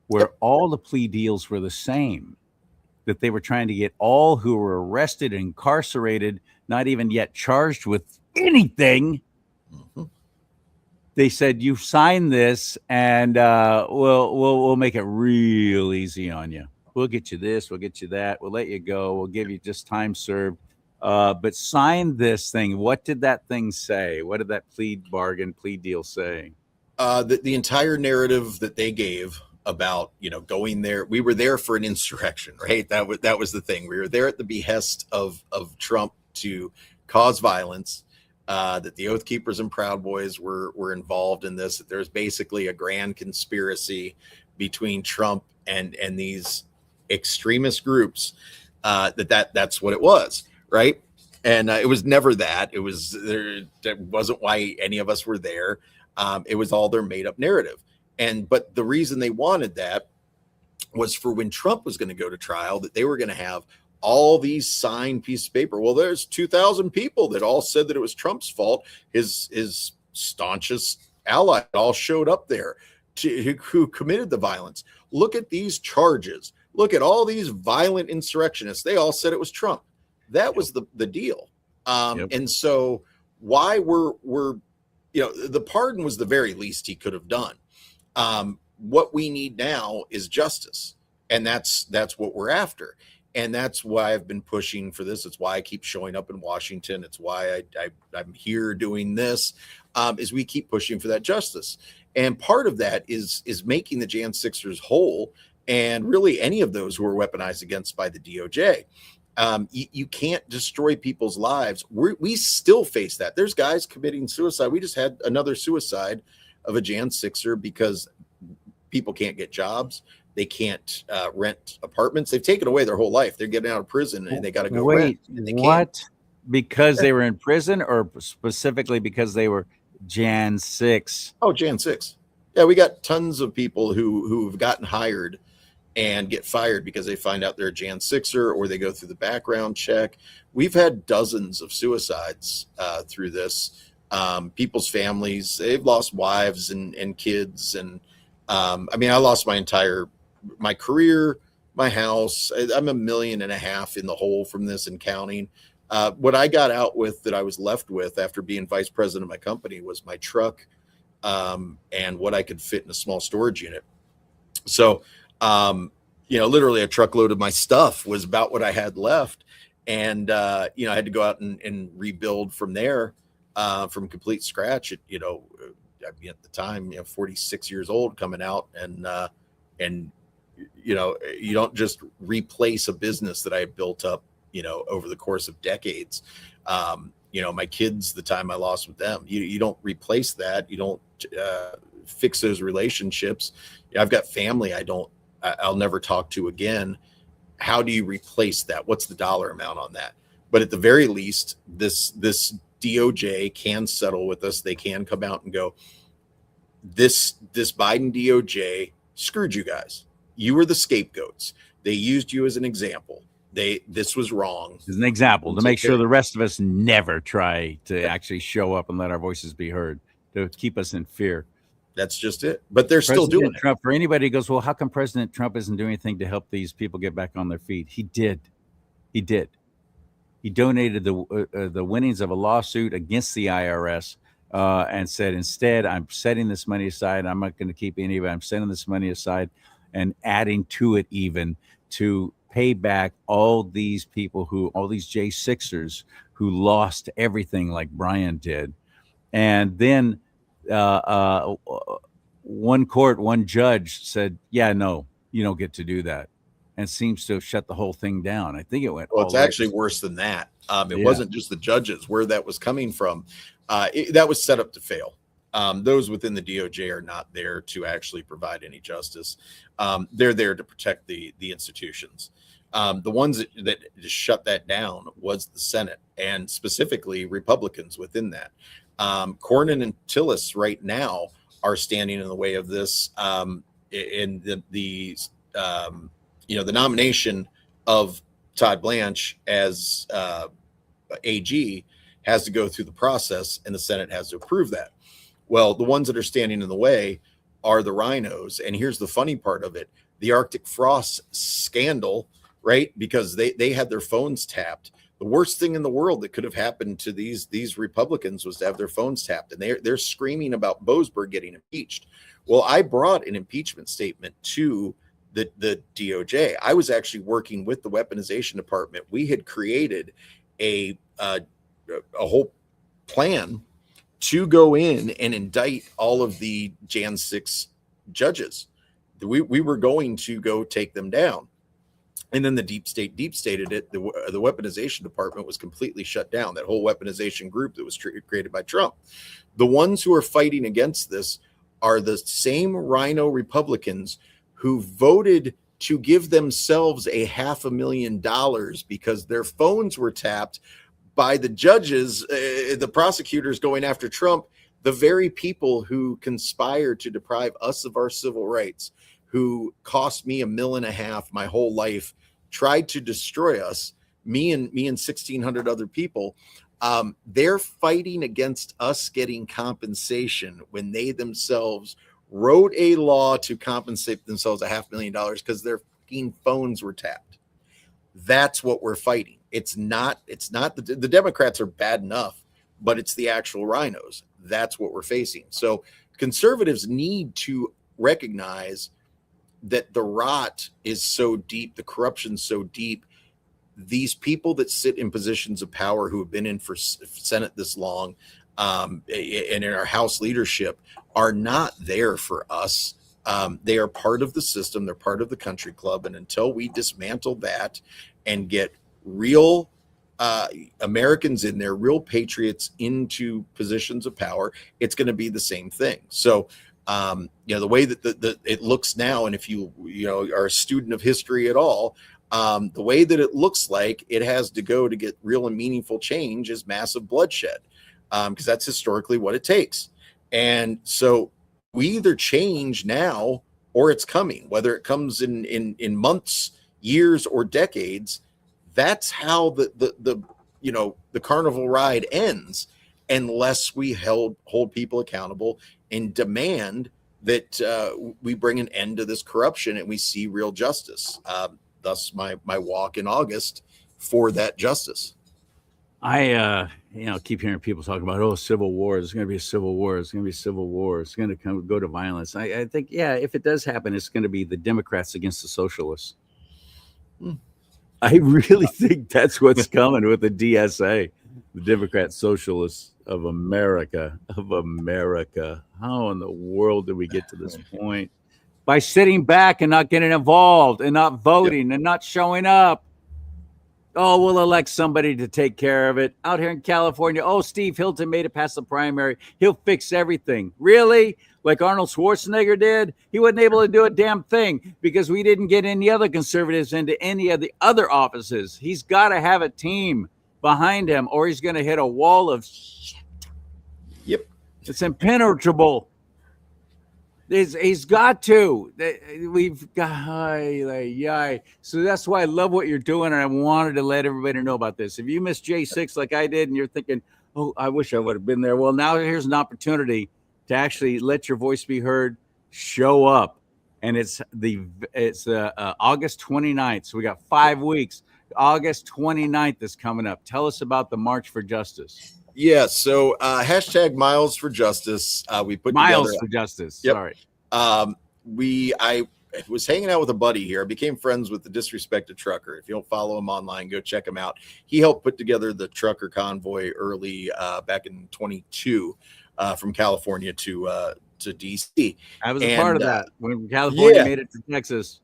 where all the plea deals were the same, that they were trying to get all who were arrested, incarcerated, not even yet charged with anything. Mm-hmm. They said, you sign this and we'll make it real easy on you. We'll get you this, we'll get you that, we'll let you go, we'll give you just time served. But sign this thing. What did that thing say? What did that plea deal say? The entire narrative that they gave about, going there, we were there for an insurrection, right? That was the thing. We were there at the behest of Trump to cause violence, that the Oath Keepers and Proud Boys were involved in this, that there's basically a grand conspiracy between Trump and these extremist groups, that's what it was. Right. And it was never that. It was that wasn't why any of us were there. It was all their made up narrative. But the reason they wanted that was for when Trump was going to go to trial, that they were going to have all these signed pieces of paper. Well, there's 2,000 people that all said that it was Trump's fault. His staunchest ally all showed up there who committed the violence. Look at these charges. Look at all these violent insurrectionists. They all said it was Trump. That was the deal. And so why we're the pardon was the very least he could have done. What we need now is justice. And that's what we're after. And that's why I've been pushing for this. It's why I keep showing up in Washington. It's why I'm here doing this, is we keep pushing for that justice. And part of that is making the Jan 6ers whole, and really any of those who are weaponized against by the DOJ. You can't destroy people's lives. We still face that. There's guys committing suicide. We just had another suicide of a Jan 6er because people can't get jobs. They can't rent apartments. They've taken away their whole life. They're getting out of prison and they got to go rent. And they what? Can't. Because they were in prison, or specifically because they were Jan 6? Oh, Jan 6. Yeah, we got tons of people who've gotten hired and get fired because they find out they're a Jan 6er, or they go through the background check. We've had dozens of suicides through this. People's families, they've lost wives and kids. And I lost my career, my house. I'm $1.5 million in the hole from this and counting. What I got out with, that I was left with after being vice president of my company, was my truck and what I could fit in a small storage unit. So, literally a truckload of my stuff was about what I had left. And, I had to go out and rebuild from there, from complete scratch. At the time, 46 years old, coming out, and you don't just replace a business that I had built up, over the course of decades. My kids, the time I lost with them, you don't replace that. You don't fix those relationships. I've got family I'll never talk to again. How do you replace that? What's the dollar amount on that? But at the very least, this DOJ can settle with us. They can come out and go, this Biden DOJ screwed you guys. You were the scapegoats. They used you as an example. This was wrong. As an example, to make sure the rest of us never try to actually show up and let our voices be heard, to keep us in fear. That's just it. But they're still doing Trump, for anybody who goes, well, how come President Trump isn't doing anything to help these people get back on their feet? He did. He did. He donated the winnings of a lawsuit against the IRS, and said, instead, I'm setting this money aside. I'm not going to keep any of it. I'm setting this money aside and adding to it even to pay back all these people all these J6ers who lost everything like Brian did. And then one judge said, yeah, no, you don't get to do that. And seems to have shut the whole thing down. I think it went Well, all it's the way. actually worse than that. It Yeah. wasn't just the judges where that was coming from. That was set up to fail. Those within the DOJ are not there to actually provide any justice. They're there to protect the institutions. The ones that just shut that down was the Senate, and specifically Republicans within that. Cornyn and Tillis right now are standing in the way of this. In the nomination of Todd Blanche as AG has to go through the process, and the Senate has to approve that. Well, the ones that are standing in the way are the rhinos. And here's the funny part of it: the Arctic frost scandal, right? Because they had their phones tapped. The worst thing in the world that could have happened to these Republicans was to have their phones tapped, and they're screaming about Boasberg getting impeached. Well, I brought an impeachment statement to the DOJ. I was actually working with the weaponization department. We had created a whole plan to go in and indict all of the Jan 6 judges. We were going to go take them down. And then the deep stated it. The weaponization department was completely shut down. That whole weaponization group that was created by Trump. The ones who are fighting against this are the same rhino Republicans who voted to give themselves $500,000 because their phones were tapped by the judges, the prosecutors going after Trump, the very people who conspired to deprive us of our civil rights, who cost me $1.5 million my whole life, tried to destroy us, me and 1,600 other people. They're fighting against us getting compensation when they themselves wrote a law to compensate themselves $500,000 because their fucking phones were tapped. That's what we're fighting. It's not the Democrats are bad enough, but it's the actual rhinos. That's what we're facing. So conservatives need to recognize that the rot is so deep, the corruption so deep. These people that sit in positions of power who have been in for Senate this long, and in our House leadership are not there for us. They are part of the system. They're part of the country club. And until we dismantle that and get real Americans in there, real patriots into positions of power, it's going to be the same thing. So, the way that it looks now, and if you are a student of history at all, the way that it looks like it has to go to get real and meaningful change is massive bloodshed, because that's historically what it takes. And so we either change now or it's coming, whether it comes in months, years, or decades. That's how the carnival ride ends, unless we hold people accountable and demand that we bring an end to this corruption and we see real justice. Thus my walk in August for that justice. I keep hearing people talk about, civil war. There's going to be a civil war. It's going to be a civil war. It's going to go to violence. I think, if it does happen, it's going to be the Democrats against the socialists. I really think that's what's coming with the DSA, the Democrat Socialists of America. How in the world did we get to this point? By sitting back and not getting involved and not voting and not showing up. Oh, we'll elect somebody to take care of it. Out here in California, Steve Hilton made it past the primary. He'll fix everything. Really? Like Arnold Schwarzenegger did? He wasn't able to do a damn thing because we didn't get any other conservatives into any of the other offices. He's got to have a team behind him or he's going to hit a wall of shit. Yep. It's impenetrable. He's got to. We've got. So that's why I love what you're doing, and I wanted to let everybody know about this. If you missed J6 like I did, and you're thinking, I wish I would have been there. Well, now here's an opportunity to actually let your voice be heard. Show up, and it's August 29th. So we got 5 weeks. August 29th is coming up. Tell us about the March for Justice. Yeah. So hashtag Miles for Justice. We put Miles together. for Justice. Yep. Sorry. I was hanging out with a buddy here. I became friends with the Disrespected Trucker. If you don't follow him online, go check him out. He helped put together the trucker convoy early back in 22 from California to DC. I was a part of that when California Yeah, made it to Texas.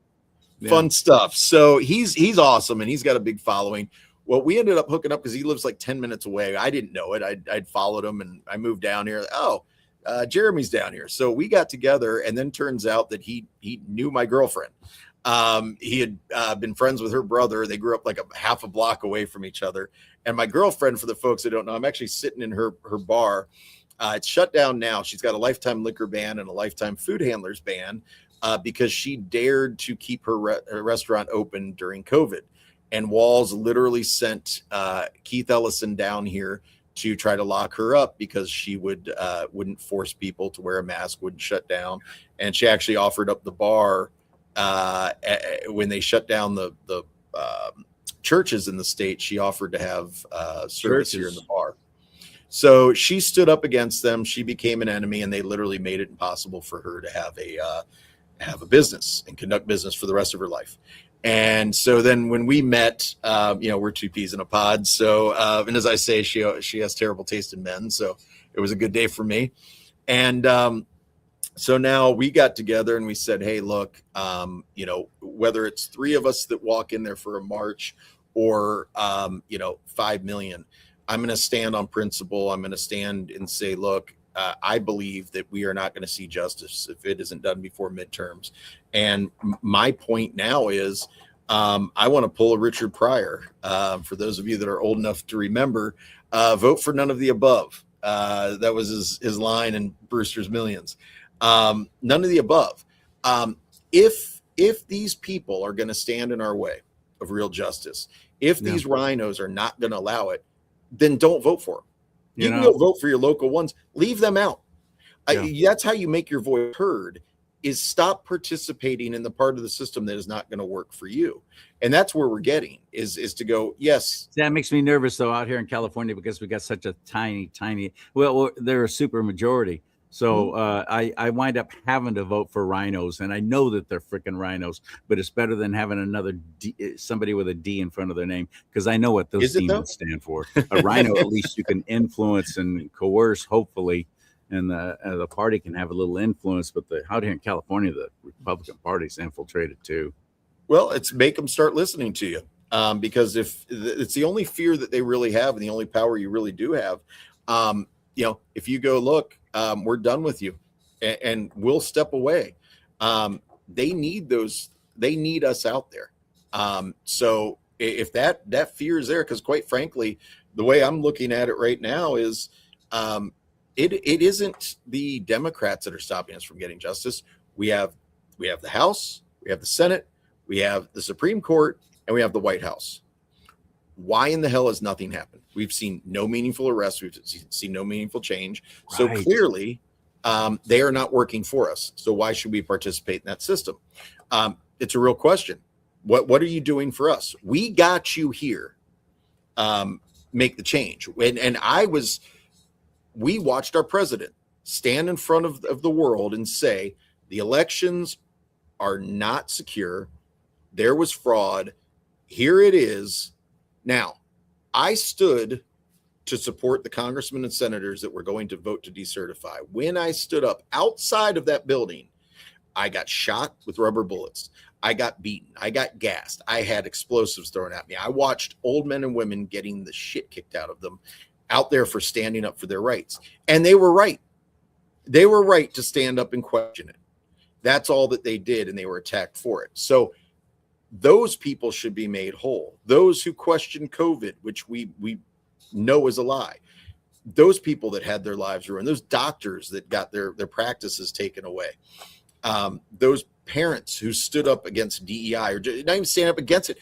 fun stuff. So he's awesome, and he's got a big following. Well, we ended up hooking up because he lives like 10 minutes away. I didn't know it. I'd followed him, and I moved down here. Oh, Jeremy's down here. So we got together, and then turns out that he knew my girlfriend. He had been friends with her brother. They grew up like a half a block away from each other. And my girlfriend, for the folks that don't know, I'm actually sitting in her bar. It's shut down now. She's got a lifetime liquor ban and a lifetime food handlers ban because she dared to keep her restaurant open during COVID. And Walls literally sent Keith Ellison down here to try to lock her up because she wouldn't force people to wear a mask, wouldn't shut down. And she actually offered up the bar when they shut down the churches in the state. She offered to have service here in the bar. So she stood up against them. She became an enemy, and they literally made it impossible for her to have a business and conduct business for the rest of her life. And so then when we met, we're two peas in a pod. So, and as I say, she has terrible taste in men. So it was a good day for me. And so now we got together and we said, hey, look, whether it's 3 of us that walk in there for a march or, 5 million, I'm going to stand on principle. I'm going to stand and say, look, I believe that we are not going to see justice if it isn't done before midterms. And my point now is I want to pull a Richard Pryor. For those of you that are old enough to remember, vote for none of the above. That was his line in Brewster's Millions. None of the above. If these people are going to stand in our way of real justice, if these rhinos are not going to allow it, then don't vote for them. You can go vote for your local ones. Leave them out. That's how you make your voice heard, is stop participating in the part of the system that is not going to work for you. And that's where we're getting is to go, yes. That makes me nervous, though, out here in California, because we got such a tiny, they're a super majority. So I wind up having to vote for rhinos, and I know that they're freaking rhinos, but it's better than having another somebody with a D in front of their name, because I know what those demons stand for. A rhino, at least you can influence and coerce, hopefully, and the party can have a little influence. But out here in California, the Republican Party's infiltrated too. Well, it's make them start listening to you, because if it's the only fear that they really have and the only power you really do have. If you go, look, we're done with you and we'll step away. They need us out there. So if that fear is there, because quite frankly, the way I'm looking at it right now is it isn't the Democrats that are stopping us from getting justice. We have the House, we have the Senate, we have the Supreme Court, and we have the White House. Why in the hell has nothing happened? We've seen no meaningful arrests. We've seen no meaningful change. Right. So clearly, they are not working for us. So why should we participate in that system? It's a real question. What are you doing for us? We got you here. Make the change. And we watched our president stand in front of the world and say the elections are not secure. There was fraud. Here it is. Now, I stood to support the congressmen and senators that were going to vote to decertify. When I stood up outside of that building, I got shot with rubber bullets. I got beaten. I got gassed. I had explosives thrown at me. I watched old men and women getting the shit kicked out of them out there for standing up for their rights. And they were right. They were right to stand up and question it. That's all that they did, and they were attacked for it. So those people should be made whole. Those who question COVID, which we know is a lie. Those people that had their lives ruined, those doctors that got their practices taken away. Those parents who stood up against DEI, or not even stand up against it,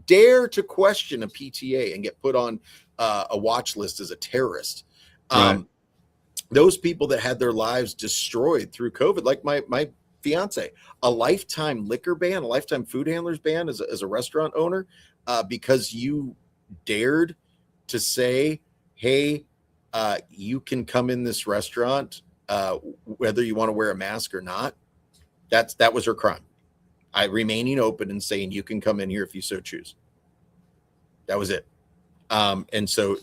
dare to question a PTA and get put on a watch list as a terrorist. Right. Those people that had their lives destroyed through COVID, like my fiance, a lifetime liquor ban, a lifetime food handlers ban as a restaurant owner, because you dared to say, hey, you can come in this restaurant whether you want to wear a mask or not. That was her crime. Remaining open and saying you can come in here if you so choose. That was it. And so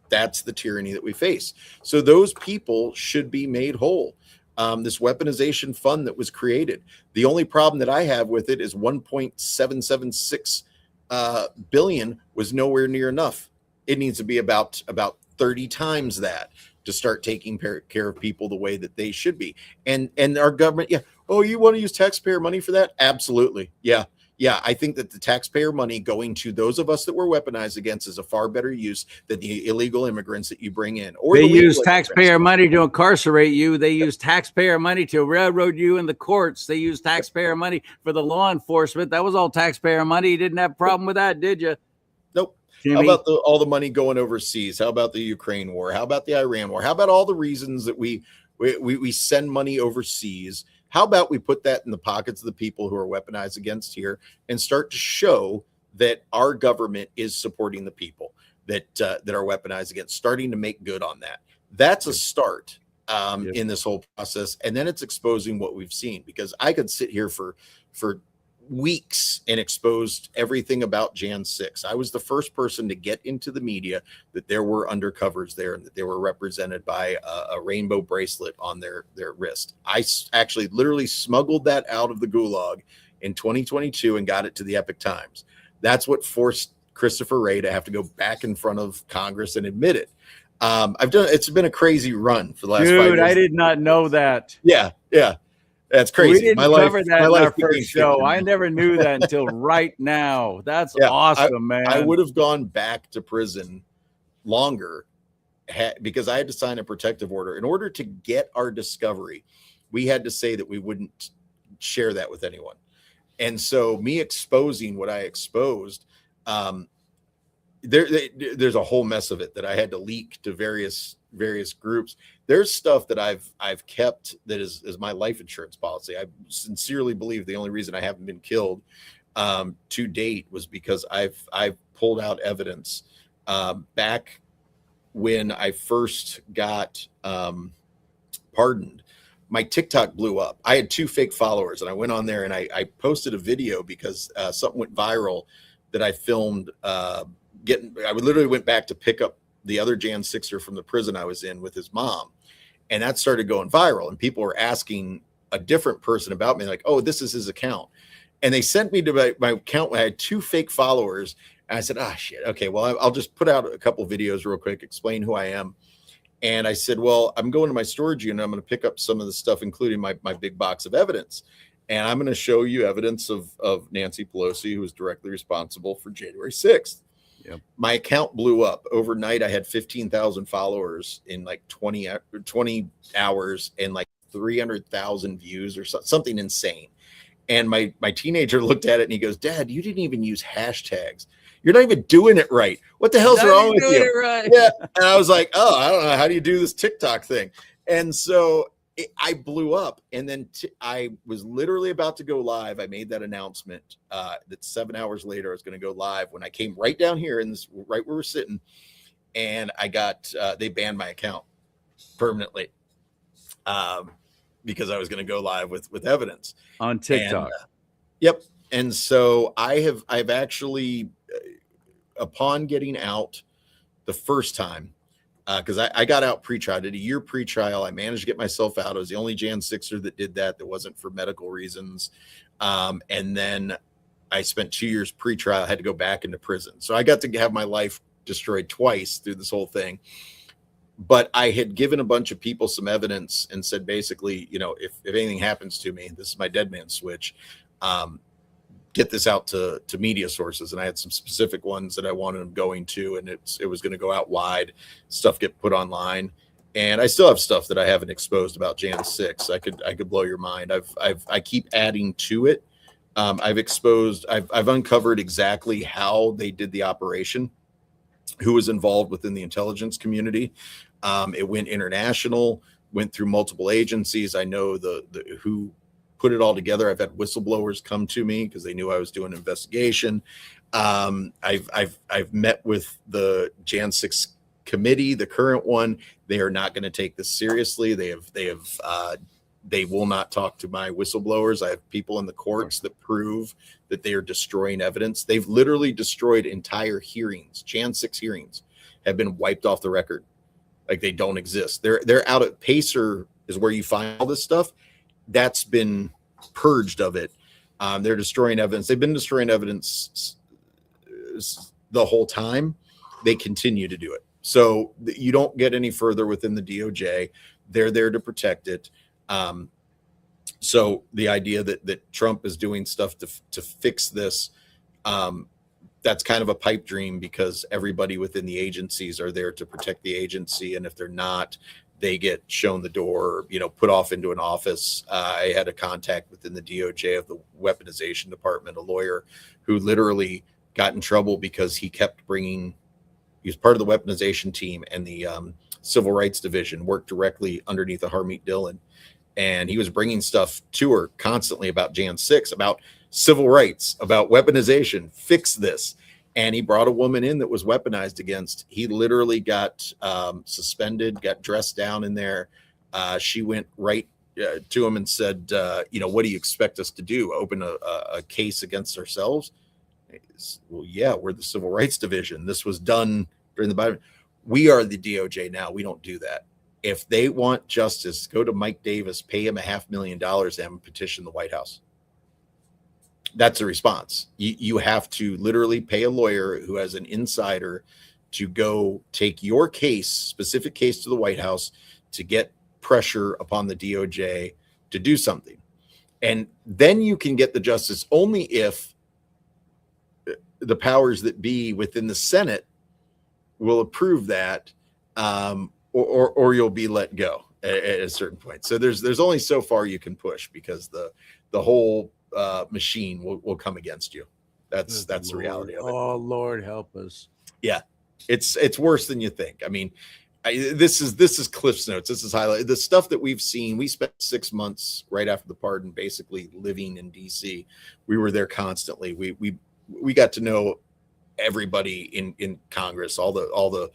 that's the tyranny that we face. So those people should be made whole. This weaponization fund that was created. The only problem that I have with it is 1.776 billion was nowhere near enough. It needs to be about 30 times that to start taking care of people the way that they should be. And our government, yeah. Oh, you want to use taxpayer money for that? Absolutely. Yeah. Yeah, I think that the taxpayer money going to those of us that we're weaponized against is a far better use than the illegal immigrants that you bring in. Or they use taxpayer money to incarcerate you. They use taxpayer money to railroad you in the courts. They use taxpayer money for the law enforcement. That was all taxpayer money. You didn't have a problem with that, did you? Nope. Jimmy? How about all the money going overseas? How about the Ukraine war? How about the Iran war? How about all the reasons that we send money overseas? How about we put that in the pockets of the people who are weaponized against here and start to show that our government is supporting the people that are weaponized against, starting to make good on that. That's a start in this whole process. And then it's exposing what we've seen, because I could sit here for weeks and exposed everything about Jan 6. I was the first person to get into the media that there were undercovers there and that they were represented by a rainbow bracelet on their wrist. I actually literally smuggled that out of the gulag in 2022 and got it to the Epic Times. That's what forced Christopher Wray to have to go back in front of Congress and admit it. It's been a crazy run for the last 5 years. I did not know that. Yeah. That's crazy. We didn't cover that in our first show. I never knew that until right now. That's awesome, man. I would have gone back to prison longer because I had to sign a protective order. In order to get our discovery, we had to say that we wouldn't share that with anyone. And so me exposing what I exposed, there's a whole mess of it that I had to leak to various groups. There's stuff that I've kept that is my life insurance policy. I sincerely believe the only reason I haven't been killed to date was because I've pulled out evidence back when I first got pardoned. My TikTok blew up. I had 2 fake followers, and I went on there and I posted a video because something went viral that I filmed. I literally went back to pick up the other Jan 6er from the prison I was in with his mom. And that started going viral. And people were asking a different person about me, like, oh, this is his account. And they sent me to my account. I had 2 fake followers. And I said, shit. Okay, well, I'll just put out a couple of videos real quick, explain who I am. And I said, well, I'm going to my storage unit. I'm going to pick up some of the stuff, including my big box of evidence. And I'm going to show you evidence of Nancy Pelosi, who was directly responsible for January 6th. Yep. My account blew up overnight. I had 15,000 followers in like 20 hours and like 300,000 views or something insane. And my teenager looked at it and he goes, Dad, you didn't even use hashtags. You're not even doing it right. What the hell's wrong with you? Right. Yeah. And I was like, I don't know. How do you do this TikTok thing? And so I blew up. And then I was literally about to go live. I made that announcement that 7 hours later I was going to go live when I came right down here in this, right where we're sitting. And I got, they banned my account permanently because I was going to go live with evidence on TikTok. And, yep. And so I've actually, upon getting out the first time, because I got out pre-trial, did a year pre-trial. I managed to get myself out. I was the only Jan 6er that did that. That wasn't for medical reasons. And then I spent 2 years pre-trial. I had to go back into prison. So I got to have my life destroyed twice through this whole thing. But I had given a bunch of people some evidence and said, basically, if anything happens to me, this is my dead man switch. Get this out to media sources. And I had some specific ones that I wanted them going to, and it was going to go out wide, stuff get put online. And I still have stuff that I haven't exposed about Jan 6. I could blow your mind. I keep adding to it. I've uncovered exactly how they did the operation, who was involved within the intelligence community. It went international. went through multiple agencies. I know the who put it all together. I've had whistleblowers come to me because they knew I was doing an investigation. I've met with the Jan 6 committee, the current one. They are not going to take this seriously. They will not talk to my whistleblowers. I have people in the courts that prove that they are destroying evidence. They've literally destroyed entire hearings. Jan 6 hearings have been wiped off the record. Like they don't exist. They're out at Pacer is where you find all this stuff. That's been purged of it. They're destroying evidence. They've been destroying evidence the whole time. They continue to do it. So you don't get any further within the DOJ. They're there to protect it. So the idea that Trump is doing stuff to fix this, that's kind of a pipe dream, because everybody within the agencies are there to protect the agency. And if they're not, they get shown the door, put off into an office. I had a contact within the DOJ of the weaponization department, a lawyer who literally got in trouble because he was part of the weaponization team, and the civil rights division worked directly underneath the Harmeet Dillon. And he was bringing stuff to her constantly about Jan 6, about civil rights, about weaponization, fix this. And he brought a woman in that was weaponized against. He literally got suspended, got dressed down in there. She went right to him and said, what do you expect us to do? Open a case against ourselves? Well, yeah, we're the civil rights division. This was done during the Biden. We are the DOJ now. We don't do that. If they want justice, go to Mike Davis, pay him $500,000 to have him petition the White House. That's a response. You have to literally pay a lawyer who has an insider to go take your case, specific case, to the White House to get pressure upon the DOJ to do something. And then you can get the justice only if the powers that be within the Senate will approve that, or you'll be let go at a certain point. So there's only so far you can push, because the whole machine will come against you. That's the reality of it. Oh, Lord help us. Yeah, it's worse than you think. I mean, this is Cliff's Notes. This is highlight the stuff that we've seen. We spent 6 months right after the pardon, basically living in DC. We were there constantly. We got to know everybody in Congress, all the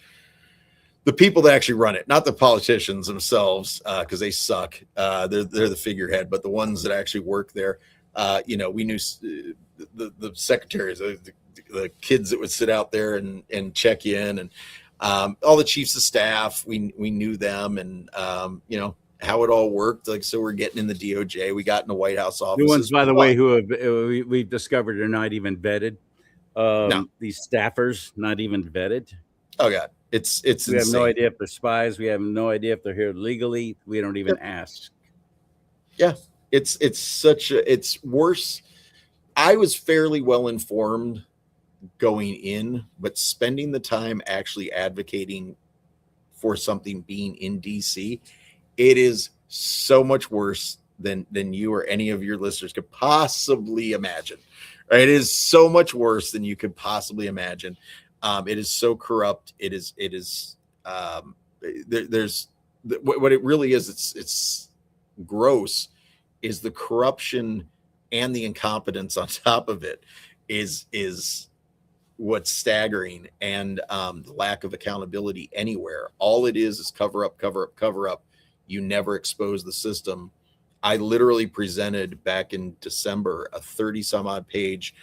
people that actually run it, not the politicians themselves, because they suck. They're the figurehead, but the ones that actually work there. We knew the secretaries, the kids that would sit out there and check in, and all the chiefs of staff. We knew them, and how it all worked. Like, so we're getting in the DOJ. We got in the White House office. The ones, by the way, who we've discovered are not even vetted. No. These staffers not even vetted. Oh God, it's we insane. have no idea if they're spies. We have no idea if they're here legally. We don't even ask. Yeah, it's worse. I was fairly well informed going in, but spending the time actually advocating for something being in DC, it is so much worse than you or any of your listeners could possibly imagine. Right? It is so much worse than you could possibly imagine. It is so corrupt. There's what it really is. It's gross. Is the corruption and the incompetence on top of it is what's staggering, and the lack of accountability anywhere. All it is cover up, cover up, cover up. You never expose the system. I literally presented back in December a 30 some odd page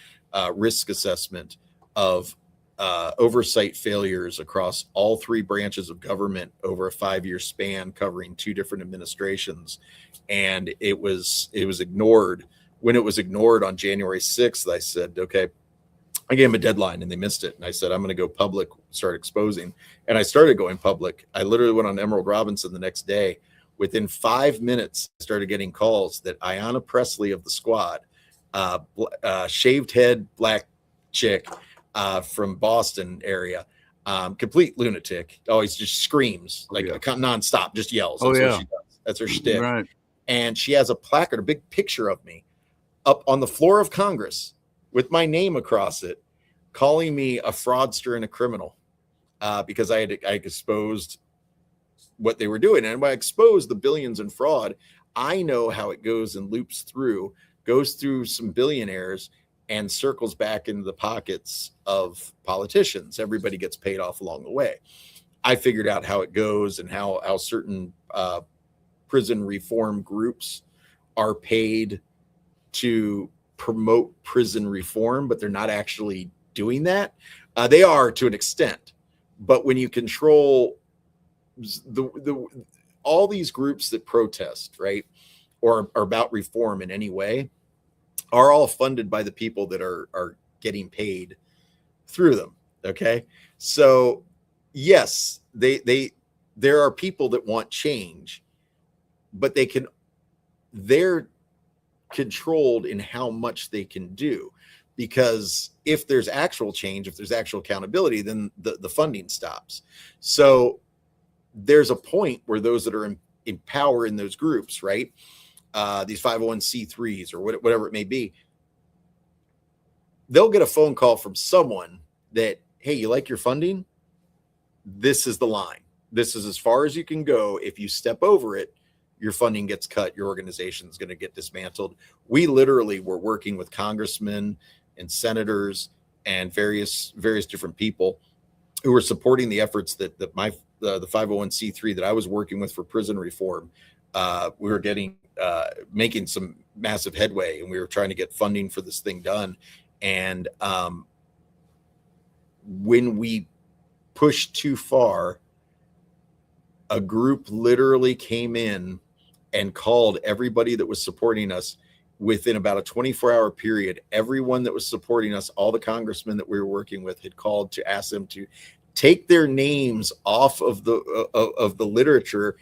risk assessment of oversight failures across all three branches of government over a 5-year span, covering 2 different administrations. And it was ignored. When it was ignored on January 6th, I said, okay, I gave them a deadline and they missed it. And I said, I'm going to go public, start exposing. And I started going public. I literally went on Emerald Robinson the next day. Within 5 minutes, I started getting calls that Ayanna Presley of the Squad, shaved head, black chick from Boston area, complete lunatic, always just screams nonstop, just yells. That's what she does. That's her shtick. Right. And she has a placard, a big picture of me up on the floor of Congress with my name across it, calling me a fraudster and a criminal because I exposed what they were doing. And when I exposed the billions in fraud, I know how it goes and loops through, goes through some billionaires and circles back into the pockets of politicians. Everybody gets paid off along the way. I figured out how it goes and how certain prison reform groups are paid to promote prison reform, but they're not actually doing that. They are to an extent, but when you control all these groups that protest, right, or are about reform in any way, are all funded by the people that are getting paid through them. Okay, so yes, there are people that want change, but they're controlled in how much they can do, because if there's actual change, if there's actual accountability, then the funding stops. So there's a point where those that are in power in those groups, right, these 501c3s or whatever it may be, they'll get a phone call from someone that, hey, you like your funding? This is the line. This is as far as you can go. If you step over it, your funding gets cut. Your organization is going to get dismantled. We literally were working with congressmen and senators and various different people who were supporting the efforts that the 501c3 that I was working with for prison reform. We were making some massive headway, and we were trying to get funding for this thing done. And when we pushed too far, a group literally came in and called everybody that was supporting us within about a 24-hour period. Everyone that was supporting us, all the congressmen that we were working with, had called to ask them to take their names off of the literature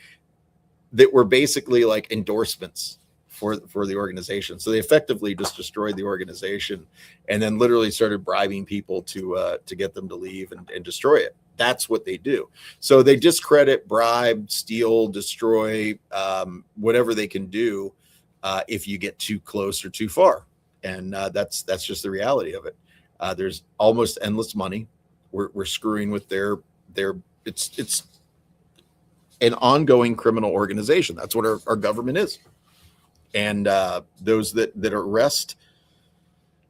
that were basically like endorsements for the organization. So they effectively just destroyed the organization, and then literally started bribing people to get them to leave and destroy it. That's what they do. So they discredit, bribe, steal, destroy, whatever they can do if you get too close or too far. And that's just the reality of it. There's almost endless money. We're screwing with their it's an ongoing criminal organization. That's what our government is. And those that arrest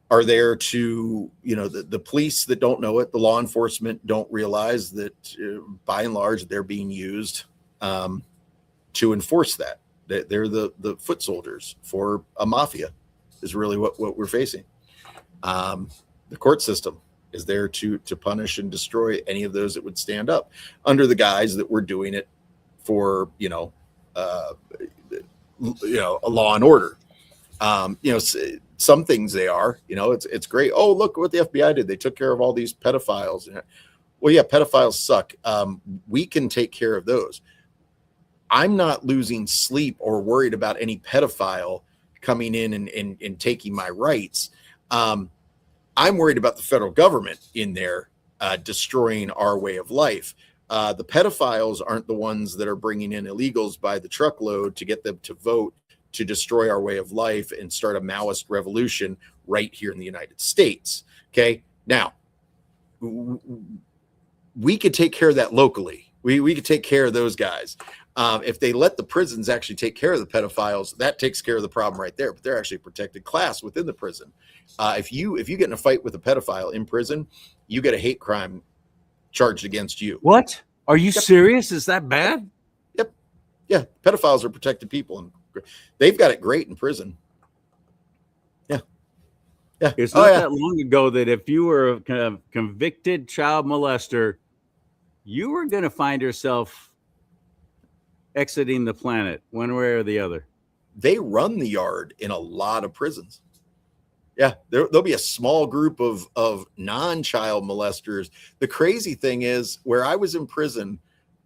are there to, the police that don't know it, the law enforcement don't realize that by and large, they're being used to enforce that. They're the foot soldiers for a mafia is really what we're facing. The court system is there to punish and destroy any of those that would stand up under the guise that we're doing it for, a law and order. Some things they are, it's great. Oh, look what the FBI did. They took care of all these pedophiles. Well, yeah, pedophiles suck. We can take care of those. I'm not losing sleep or worried about any pedophile coming in and taking my rights. I'm worried about the federal government in there destroying our way of life. The pedophiles aren't the ones that are bringing in illegals by the truckload to get them to vote to destroy our way of life and start a Maoist revolution right here in the United States. Okay. Now, we could take care of that locally. We could take care of those guys. If they let the prisons actually take care of the pedophiles, that takes care of the problem right there. But they're actually a protected class within the prison. If you get in a fight with a pedophile in prison, you get a hate crime charged against you. What? Are you serious? Is that bad? Yep. Yeah. Pedophiles are protected people, and they've got it great in prison. Yeah. Yeah. It's not that long ago that if you were a convicted child molester, you were going to find yourself exiting the planet one way or the other. They run the yard in a lot of prisons. Yeah, there'll be a small group of non-child molesters. The crazy thing is, where I was in prison,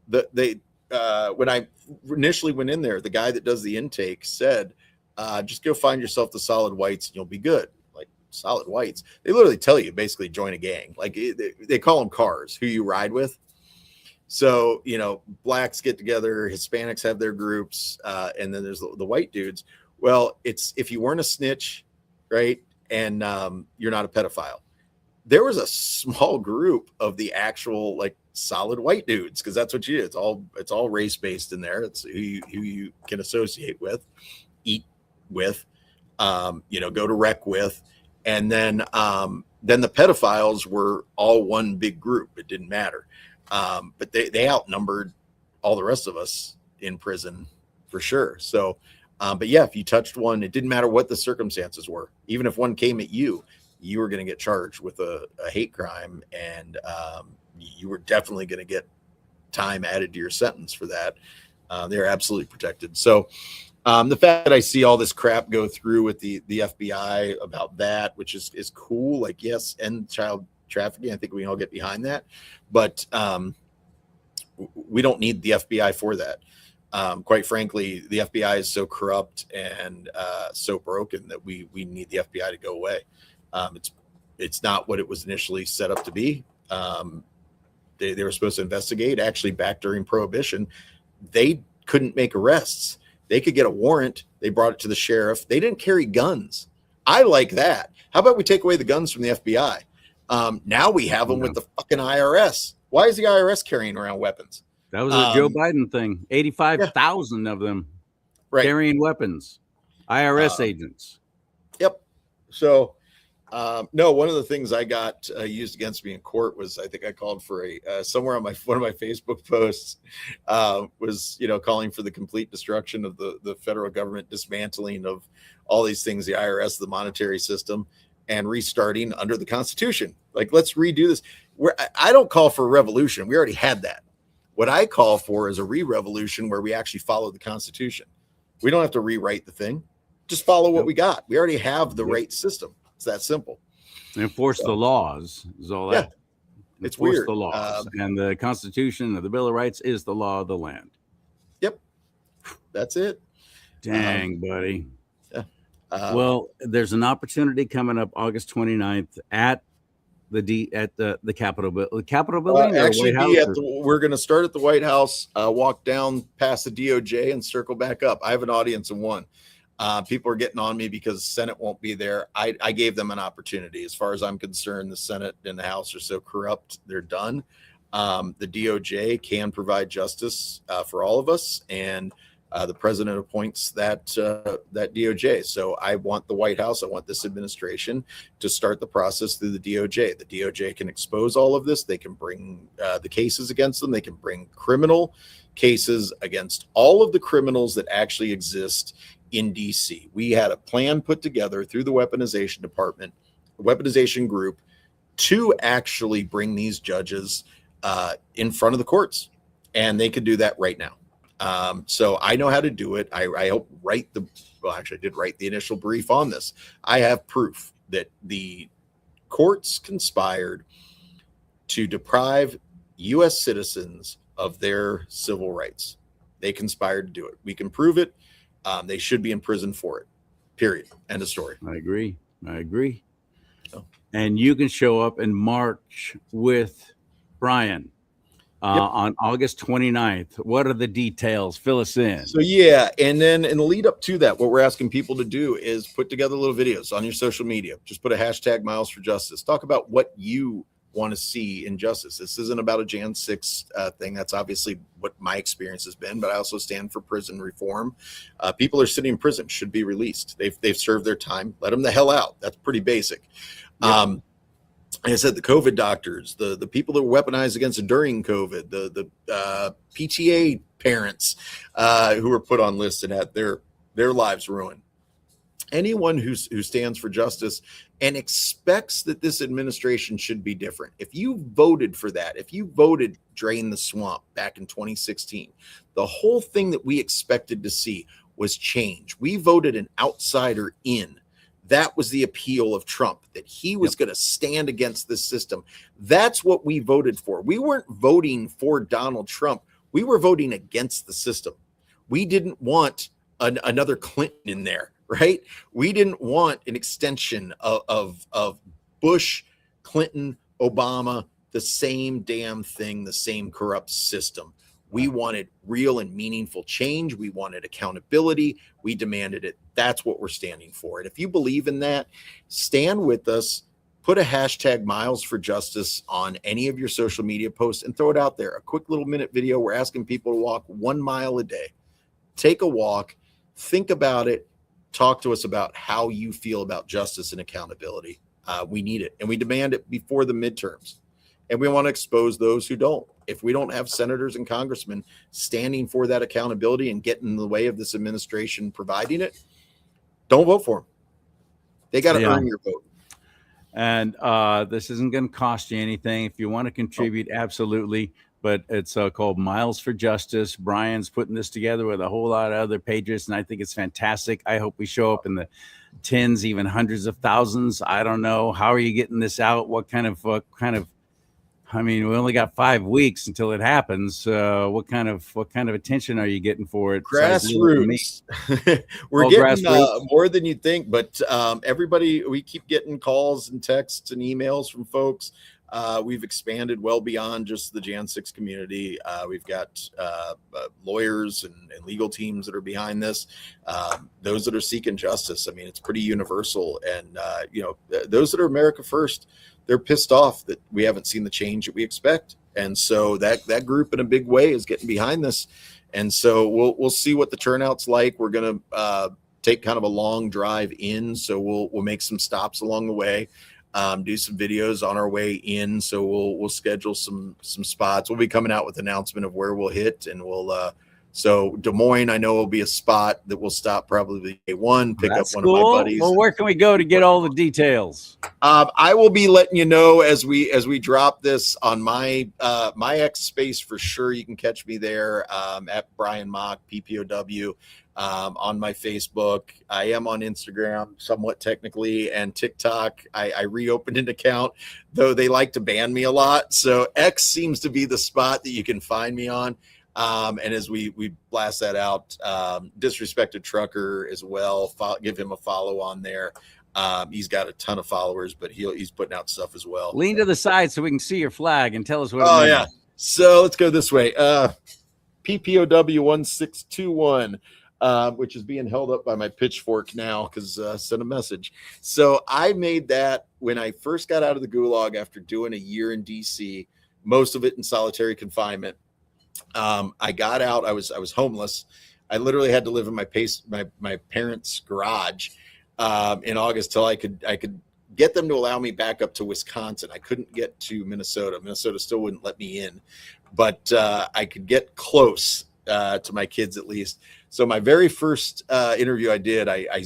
when I initially went in there, the guy that does the intake said, just go find yourself the solid whites and you'll be good. Like, solid whites? They literally tell you basically join a gang. Like they call them cars, who you ride with. So, blacks get together, Hispanics have their groups, and then there's the white dudes. Well, it's if you weren't a snitch, right, and you're not a pedophile. There was a small group of the actual, like, solid white dudes, because that's what you do. It's all race based in there. It's who you can associate with, eat with, go to rec with, and then the pedophiles were all one big group. It didn't matter, but they outnumbered all the rest of us in prison for sure. So, but yeah, if you touched one, it didn't matter what the circumstances were. Even if one came at you, you were going to get charged with a hate crime, and you were definitely going to get time added to your sentence for that. They're absolutely protected. So the fact that I see all this crap go through with the FBI about that, which is cool. Like, yes, end child trafficking. I think we can all get behind that, but we don't need the FBI for that. Quite frankly, the FBI is so corrupt and so broken that we need the FBI to go away. It's not what it was initially set up to be. They were supposed to investigate. Actually, back during Prohibition, they couldn't make arrests. They could get a warrant. They brought it to the sheriff. They didn't carry guns. I like that. How about we take away the guns from the FBI? Now we have them with the fucking IRS. Why is the IRS carrying around weapons? That was a Joe Biden thing. 85,000 of them carrying weapons. IRS agents. Yep. So, no, one of the things I got used against me in court was, I think I called for somewhere on one of my Facebook posts was, calling for the complete destruction of the federal government, dismantling of all these things, the IRS, the monetary system, and restarting under the Constitution. Like, let's redo this. I don't call for a revolution. We already had that. What I call for is a re-revolution where we actually follow the Constitution. We don't have to rewrite the thing. Just follow what we got. We already have the right system. It's that simple. Enforce the laws is all that. Yeah, it's Enforce weird. The laws. And the Constitution of the Bill of Rights is the law of the land. Yep. That's it. Dang, buddy. Yeah. Well, there's an opportunity coming up August 29th at the Capitol building. Actually, we're going to start at the White House, walk down past the DOJ, and circle back up. I have an audience of one. People are getting on me because the Senate won't be there. I gave them an opportunity. As far as I'm concerned, the Senate and the House are so corrupt, they're done. The DOJ can provide justice for all of us, and the president appoints that DOJ. So I want the White House, I want this administration to start the process through the DOJ. The DOJ can expose all of this. They can bring the cases against them. They can bring criminal cases against all of the criminals that actually exist in DC. We had a plan put together through the weaponization department, weaponization group, to actually bring these judges in front of the courts, and they could do that right now. So I know how to do it. I helped I did write the initial brief on this. I have proof that the courts conspired to deprive U.S. citizens of their civil rights. They conspired to do it. We can prove it. They should be in prison for it. Period. End of story. I agree. So. And you can show up and march with Brian on August 29th. What are the details? Fill us in. So, yeah. And then in the lead up to that, what we're asking people to do is put together little videos on your social media. Just put a hashtag Miles for Justice. Talk about what you want to see in justice. This isn't about a Jan 6 thing. That's obviously what my experience has been, but I also stand for prison reform. People are sitting in prison, should be released. They've served their time. Let them the hell out. That's pretty basic. Yep. Like I said, the COVID doctors, the people that were weaponized against during COVID, the PTA parents who were put on lists and had their lives ruined. Anyone who stands for justice and expects that this administration should be different. If you voted for that, if you voted drain the swamp back in 2016, the whole thing that we expected to see was change. We voted an outsider in. That was the appeal of Trump, that he was going to stand against this system. That's what we voted for. We weren't voting for Donald Trump. We were voting against the system. We didn't want another Clinton in there, right? We didn't want an extension of Bush, Clinton, Obama, the same damn thing, the same corrupt system. We wanted real and meaningful change. We wanted accountability. We demanded it. That's what we're standing for. And if you believe in that, stand with us. put a hashtag Miles for Justice on any of your social media posts and throw it out there. A quick little minute video. We're asking people to walk 1 mile a day. Take a walk, think about it, talk to us about how you feel about justice and accountability. We need it, and we demand it before the midterms. And we want to expose those who don't. If we don't have senators and congressmen standing for that accountability and getting in the way of this administration providing it, don't vote for them. They got to earn your vote. And this isn't going to cost you anything. If you want to contribute, absolutely. But it's called Miles for Justice. Brian's putting this together with a whole lot of other pages, and I think it's fantastic. I hope we show up in the tens, even hundreds of thousands. I don't know. How are you getting this out? What kind of I mean, we only got 5 weeks until it happens. What kind of attention are you getting for it? Grassroots. We're getting grassroots. More than you think, but everybody, we keep getting calls and texts and emails from folks. We've expanded well beyond just the Jan6 community. We've got lawyers and legal teams that are behind this. Those that are seeking justice. I mean, it's pretty universal. And, those that are America First, they're pissed off that we haven't seen the change that we expect. And so that group in a big way is getting behind this. And so we'll see what the turnout's like. We're going to take kind of a long drive in. So we'll make some stops along the way. Do some videos on our way in. So we'll schedule some spots. We'll be coming out with an announcement of where we'll hit, and so Des Moines, I know, will be a spot that we'll stop probably day one, pick up one of my buddies. Well, where can we go to get all the details? I will be letting you know as we drop this on my X space for sure. You can catch me there at Brian Mock, PPOW. On my Facebook. I am on Instagram somewhat technically, and TikTok. I reopened an account, though they like to ban me a lot. So X seems to be the spot that you can find me on. And as we blast that out, Disrespected Trucker as well. Give him a follow on there. He's got a ton of followers, but he's putting out stuff as well. Lean to the side so we can see your flag and tell us what. Oh yeah. So let's go this way. PPOW 1621. Which is being held up by my pitchfork now because sent a message. So I made that when I first got out of the gulag after doing a year in DC, most of it in solitary confinement. I got out. I was homeless. I literally had to live in my parents' garage in August till I could get them to allow me back up to Wisconsin. I couldn't get to Minnesota. Minnesota still wouldn't let me in, but I could get close to my kids at least. So my very first interview I did, I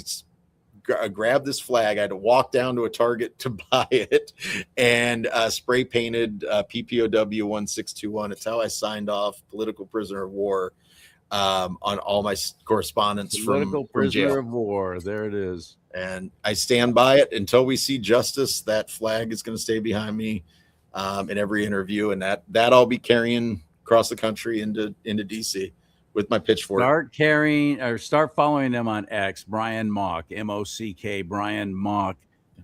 grabbed this flag. I had to walk down to a Target to buy it and spray painted PPOW 1621. It's how I signed off political prisoner of war on all my correspondence political prisoner jail. Of war. There it is. And I stand by it until we see justice. That flag is going to stay behind me in every interview, and that I'll be carrying across the country into DC with my pitchfork. Start following them on X, Brian Mock, MOCK, Brian Mock,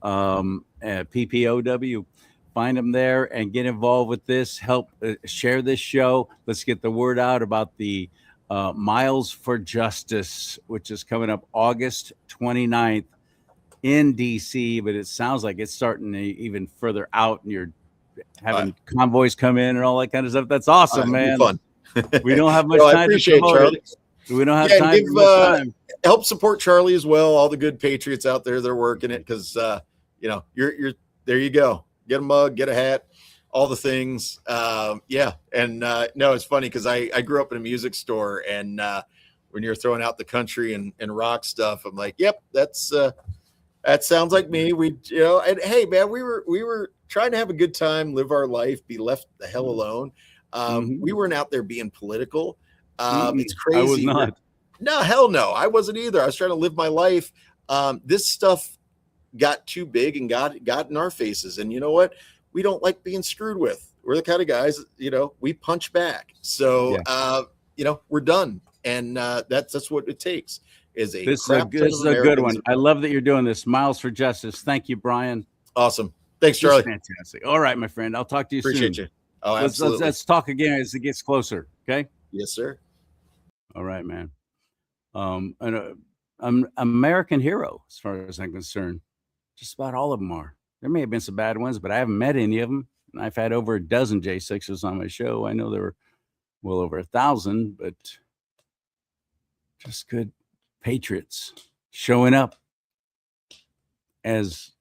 PPOW. Find them there and get involved with this. Help share this show. Let's get the word out about the Miles for Justice, which is coming up August 29th in DC, but it sounds like it's starting even further out, and you're having convoys come in and all that kind of stuff. That's awesome, man. Fun. We don't have much time. I appreciate to Charlie. We don't have time. Time. Help support Charlie as well. All the good patriots out there, they're working it because you're there. You go. Get a mug, get a hat, all the things. No, it's funny because I grew up in a music store, and when you're throwing out the country and rock stuff, I'm like, yep, that sounds like me. And hey, man, we were trying to have a good time, live our life, be left the hell alone. We weren't out there being political. It's crazy. I was not. No, hell no. I wasn't either. I was trying to live my life. This stuff got too big and got in our faces. And you know what? We don't like being screwed with. We're the kind of guys, we punch back. So, we're done. And that's what it takes. This is a good one. I love that you're doing this. Miles for Justice. Thank you, Brian. Awesome. Thanks, Charlie. Fantastic. All right, my friend. I'll talk to you soon. Appreciate you. Oh, absolutely. Let's talk again as it gets closer. Okay. Yes, sir. All right, man. An American hero, as far as I'm concerned. Just about all of them are. There may have been some bad ones, but I haven't met any of them. And I've had over a dozen J6ers on my show. I know there were well over 1,000, but just good patriots showing up as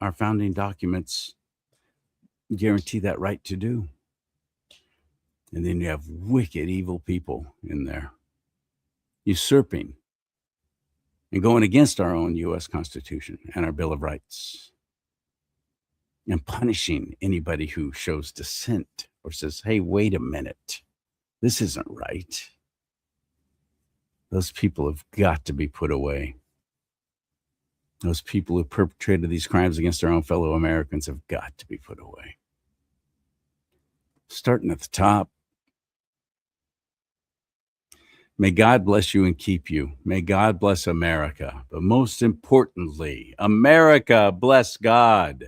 our founding documents guarantee that right to do. And then you have wicked, evil people in there usurping and going against our own U.S. Constitution and our Bill of Rights and punishing anybody who shows dissent or says, hey, wait a minute, this isn't right. Those people have got to be put away. Those people who perpetrated these crimes against their own fellow Americans have got to be put away. Starting at the top. May God bless you and keep you. May God bless America. But most importantly, America bless God.